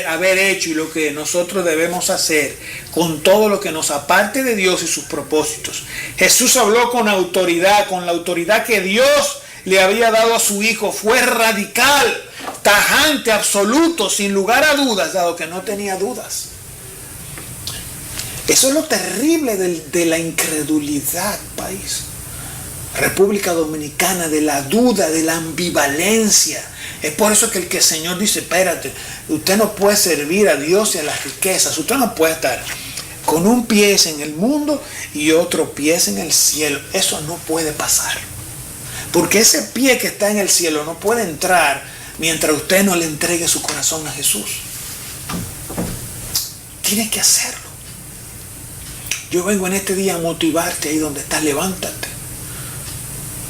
haber hecho y lo que nosotros debemos hacer con todo lo que nos aparte de Dios y sus propósitos. Jesús habló con autoridad, con la autoridad que Dios le había dado a su Hijo. Fue radical, tajante, absoluto, sin lugar a dudas, dado que no tenía dudas. Eso es lo terrible de la incredulidad, país. República Dominicana, de la duda, de la ambivalencia. Es por eso que el Señor dice, espérate, usted no puede servir a Dios y a las riquezas. Usted no puede estar con un pie en el mundo y otro pie en el cielo. Eso no puede pasar. Porque ese pie que está en el cielo no puede entrar mientras usted no le entregue su corazón a Jesús. Tiene que hacerlo. Yo vengo en este día a motivarte ahí donde estás, levántate.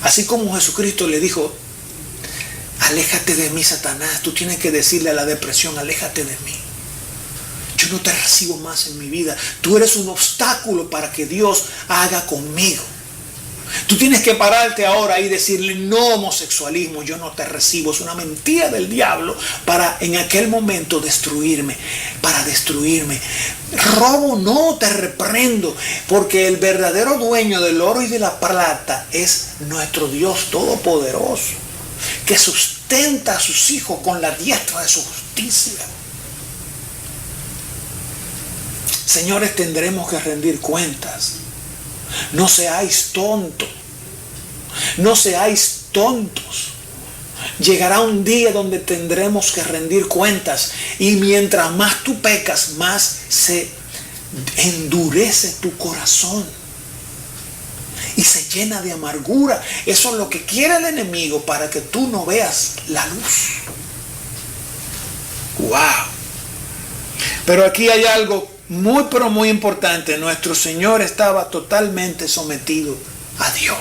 Así como Jesucristo le dijo, aléjate de mí, Satanás. Tú tienes que decirle a la depresión, aléjate de mí. Yo no te recibo más en mi vida. Tú eres un obstáculo para que Dios haga conmigo. Tú tienes que pararte ahora y decirle, no homosexualismo, yo no te recibo. Es una mentira del diablo para en aquel momento destruirme, para destruirme. Robo, no, te reprendo, porque el verdadero dueño del oro y de la plata es nuestro Dios todopoderoso, que sustenta a sus hijos con la diestra de su justicia. Señores, tendremos que rendir cuentas. No seáis tontos. No seáis tontos. Llegará un día donde tendremos que rendir cuentas. Y mientras más tú pecas, más se endurece tu corazón. Y se llena de amargura. Eso es lo que quiere el enemigo para que tú no veas la luz. ¡Wow! Pero aquí hay algo muy pero muy importante. Nuestro Señor estaba totalmente sometido a Dios.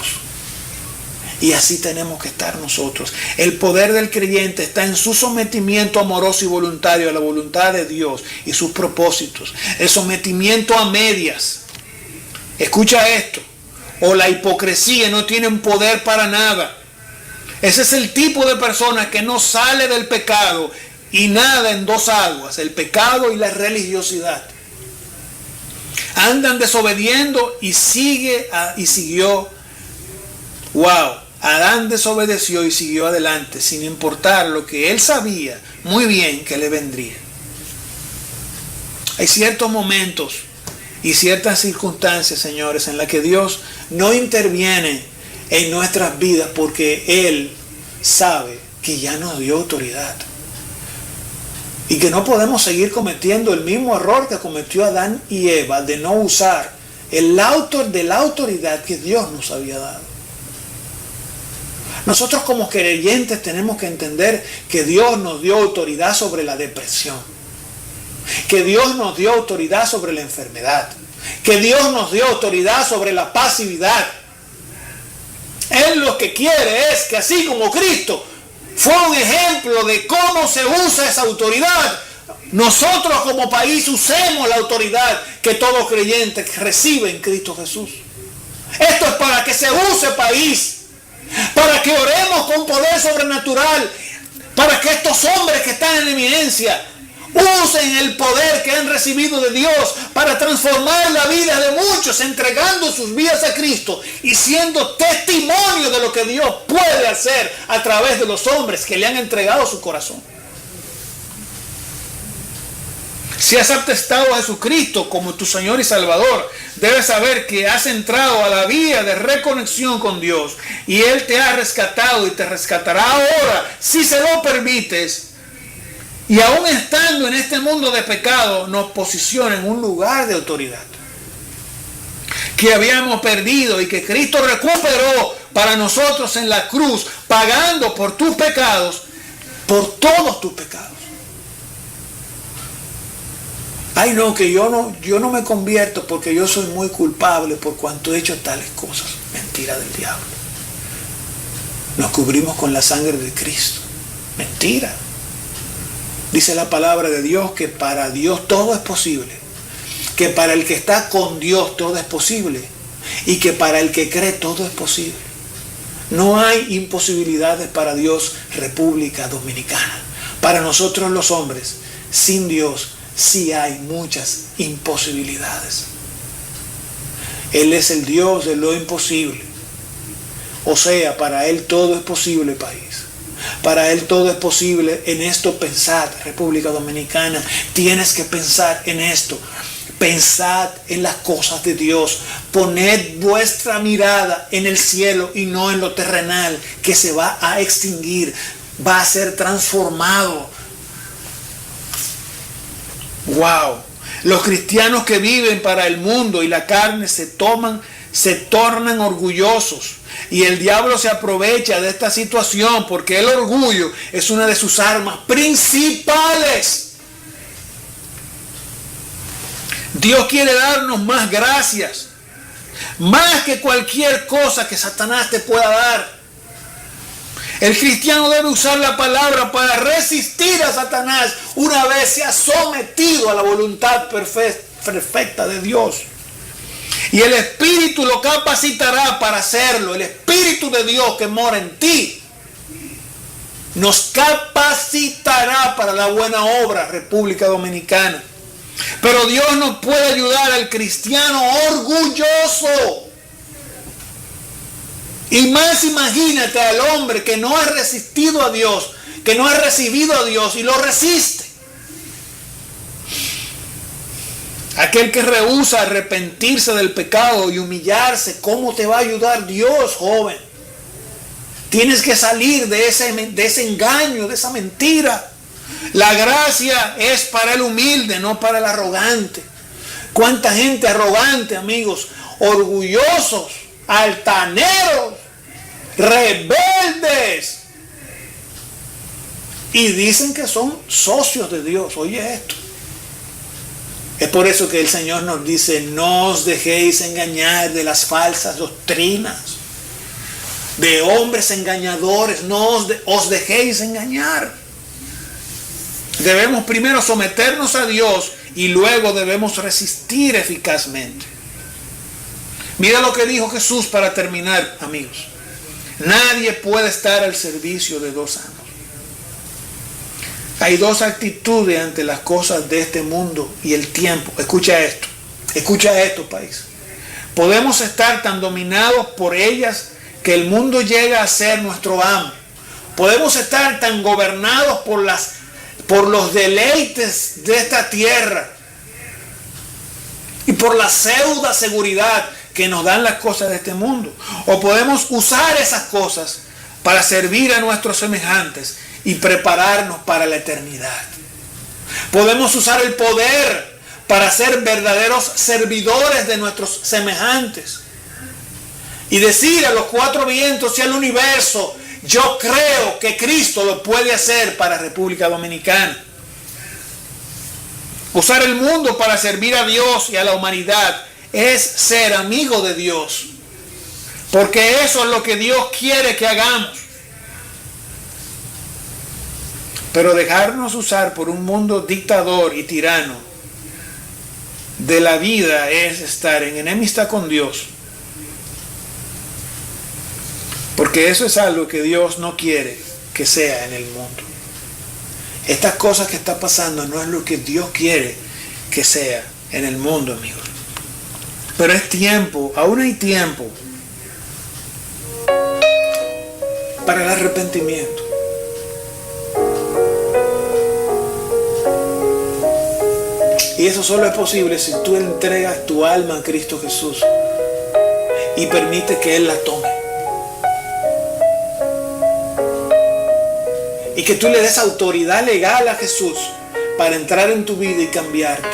Y así tenemos que estar nosotros. El poder del creyente está en su sometimiento amoroso y voluntario a la voluntad de Dios y sus propósitos. El sometimiento a medias. Escucha esto. O la hipocresía no tienen poder para nada. Ese es el tipo de persona que no sale del pecado y nada en dos aguas, el pecado y la religiosidad. Andan desobediendo y siguió. Wow, Adán desobedeció y siguió adelante sin importar lo que él sabía muy bien que le vendría. Hay ciertos momentos y ciertas circunstancias, señores, en las que Dios no interviene en nuestras vidas porque Él sabe que ya nos dio autoridad. Y que no podemos seguir cometiendo el mismo error que cometió Adán y Eva de no usar el autor de la autoridad que Dios nos había dado. Nosotros como creyentes tenemos que entender que Dios nos dio autoridad sobre la depresión, que Dios nos dio autoridad sobre la enfermedad, que Dios nos dio autoridad sobre la pasividad. Él lo que quiere es que así como Cristo fue un ejemplo de cómo se usa esa autoridad, nosotros como país usemos la autoridad que todo creyente recibe en Cristo Jesús. Esto es para que se use, país, para que oremos con poder sobrenatural, para que estos hombres que están en eminencia usen el poder que han recibido de Dios para transformar la vida de muchos, entregando sus vidas a Cristo y siendo testimonio de lo que Dios puede hacer a través de los hombres que le han entregado su corazón. Si has aceptado a Jesucristo como tu Señor y Salvador, debes saber que has entrado a la vía de reconexión con Dios y Él te ha rescatado y te rescatará ahora si se lo permites. Y aún estando en este mundo de pecado, nos posiciona en un lugar de autoridad. que habíamos perdido y que Cristo recuperó para nosotros en la cruz, pagando por tus pecados, por todos tus pecados. Ay no, que yo no me convierto porque yo soy muy culpable por cuanto he hecho tales cosas. Mentira del diablo. Nos cubrimos con la sangre de Cristo. Mentira. Dice la palabra de Dios que para Dios todo es posible. Que para el que está con Dios todo es posible. Y que para el que cree todo es posible. No hay imposibilidades para Dios, República Dominicana. Para nosotros los hombres, sin Dios, sí hay muchas imposibilidades. Él es el Dios de lo imposible. O sea, para Él todo es posible, país. Para Él todo es posible. En esto pensad, República Dominicana. Tienes que pensar en esto. Pensad en las cosas de Dios. Poned vuestra mirada en el cielo y no en lo terrenal, que se va a extinguir, va a ser transformado. Wow. Los cristianos que viven para el mundo y la carne se tornan orgullosos. Y el diablo se aprovecha de esta situación porque el orgullo es una de sus armas principales. Dios quiere darnos más gracias, más que cualquier cosa que Satanás te pueda dar. El cristiano debe usar la palabra para resistir a Satanás una vez se ha sometido a la voluntad perfecta de Dios. Y el Espíritu lo capacitará para hacerlo. El Espíritu de Dios que mora en ti nos capacitará para la buena obra, República Dominicana. Pero Dios no puede ayudar al cristiano orgulloso. Y más imagínate al hombre que no ha resistido a Dios, que no ha recibido a Dios y lo resiste. Aquel que rehúsa arrepentirse del pecado y humillarse, ¿cómo te va a ayudar Dios, joven? Tienes que salir de ese engaño, de esa mentira. La gracia es para el humilde, no para el arrogante. ¿Cuánta gente arrogante, amigos? Orgullosos, altaneros, rebeldes. Y dicen que son socios de Dios. Oye esto. Es por eso que el Señor nos dice, no os dejéis engañar de las falsas doctrinas, de hombres engañadores, no os dejéis engañar. Debemos primero someternos a Dios y luego debemos resistir eficazmente. Mira lo que dijo Jesús para terminar, amigos. Nadie puede estar al servicio de dos amos. Hay dos actitudes ante las cosas de este mundo y el tiempo. Escucha esto, país. Podemos estar tan dominados por ellas que el mundo llega a ser nuestro amo. Podemos estar tan gobernados por los deleites de esta tierra y por la pseudo seguridad que nos dan las cosas de este mundo. O podemos usar esas cosas para servir a nuestros semejantes y prepararnos para la eternidad. Podemos usar el poder para ser verdaderos servidores de nuestros semejantes y decir a los cuatro vientos y al universo, yo creo que Cristo lo puede hacer para República Dominicana. Usar el mundo para servir a Dios y a la humanidad es ser amigo de Dios, porque eso es lo que Dios quiere que hagamos. Pero dejarnos usar por un mundo dictador y tirano de la vida es estar en enemistad con Dios. Porque eso es algo que Dios no quiere que sea en el mundo. Estas cosas que está pasando no es lo que Dios quiere que sea en el mundo, amigos. Pero es tiempo, aún hay tiempo para el arrepentimiento. Y eso solo es posible si tú entregas tu alma a Cristo Jesús y permites que Él la tome. Y que tú le des autoridad legal a Jesús para entrar en tu vida y cambiarte.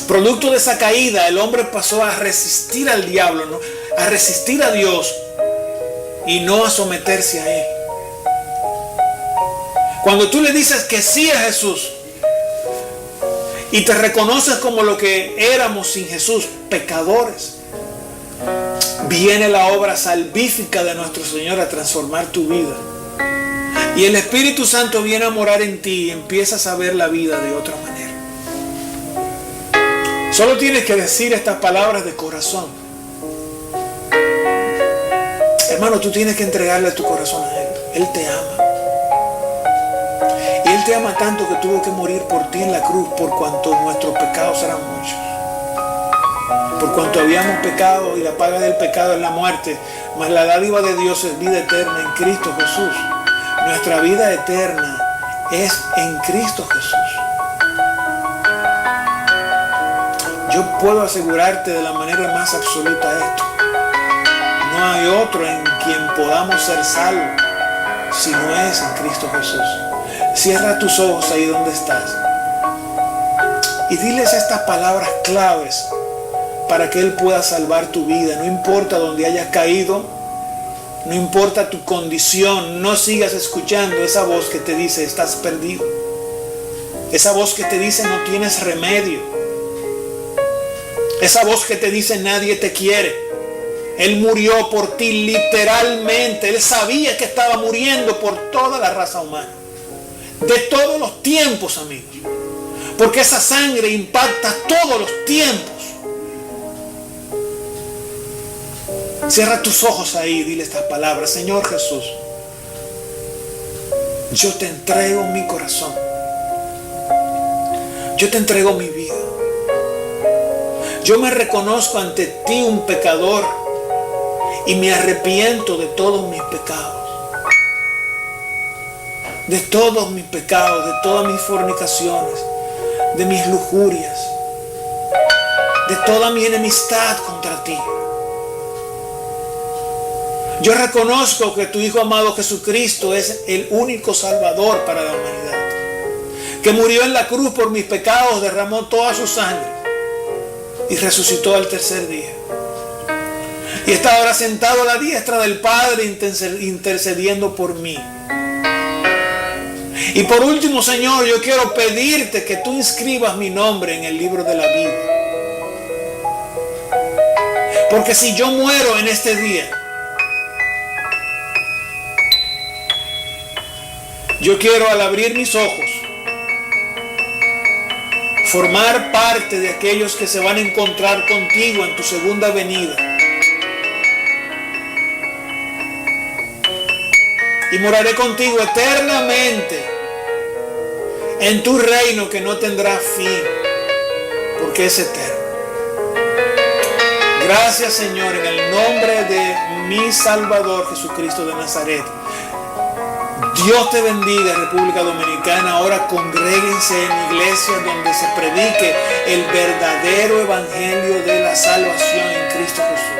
Producto de esa caída, el hombre pasó a resistir al diablo, ¿no? A resistir a Dios y no a someterse a Él. Cuando tú le dices que sí a Jesús y te reconoces como lo que éramos sin Jesús, pecadores, viene la obra salvífica de nuestro Señor a transformar tu vida. Y el Espíritu Santo viene a morar en ti y empiezas a ver la vida de otra manera. Solo tienes que decir estas palabras de corazón. Hermano, tú tienes que entregarle tu corazón a Él. Él te ama. Y Él te ama tanto que tuvo que morir por ti en la cruz, por cuanto nuestros pecados eran muchos. Por cuanto habíamos pecado y la paga del pecado es la muerte, mas la dádiva de Dios es vida eterna en Cristo Jesús. Nuestra vida eterna es en Cristo Jesús. Yo puedo asegurarte de la manera más absoluta esto. No hay otro en quien podamos ser salvos si no es en Cristo Jesús. Cierra tus ojos ahí donde estás y diles estas palabras claves para que Él pueda salvar tu vida. No importa donde hayas caído, no importa tu condición, no sigas escuchando esa voz que te dice estás perdido. Esa voz que te dice no tienes remedio. Esa voz que te dice nadie te quiere. Él murió por ti literalmente. Él sabía que estaba muriendo por toda la raza humana. De todos los tiempos, amigos. Porque esa sangre impacta todos los tiempos. Cierra tus ojos ahí y dile estas palabras. Señor Jesús, yo te entrego mi corazón. Yo te entrego mi vida. Yo me reconozco ante ti un pecador y me arrepiento de todos mis pecados. De todos mis pecados, de todas mis fornicaciones, de mis lujurias, de toda mi enemistad contra ti. Yo reconozco que tu Hijo amado Jesucristo es el único Salvador para la humanidad, que murió en la cruz por mis pecados, derramó toda su sangre y resucitó al tercer día. Y está ahora sentado a la diestra del Padre intercediendo por mí. Y por último, Señor, yo quiero pedirte que tú inscribas mi nombre en el libro de la vida. Porque si yo muero en este día, yo quiero, al abrir mis ojos, formar parte de aquellos que se van a encontrar contigo en tu segunda venida. Y moraré contigo eternamente en tu reino que no tendrá fin, porque es eterno. Gracias, Señor, en el nombre de mi Salvador Jesucristo de Nazaret. Dios te bendiga, República Dominicana. Ahora congréguense en iglesias donde se predique el verdadero evangelio de la salvación en Cristo Jesús.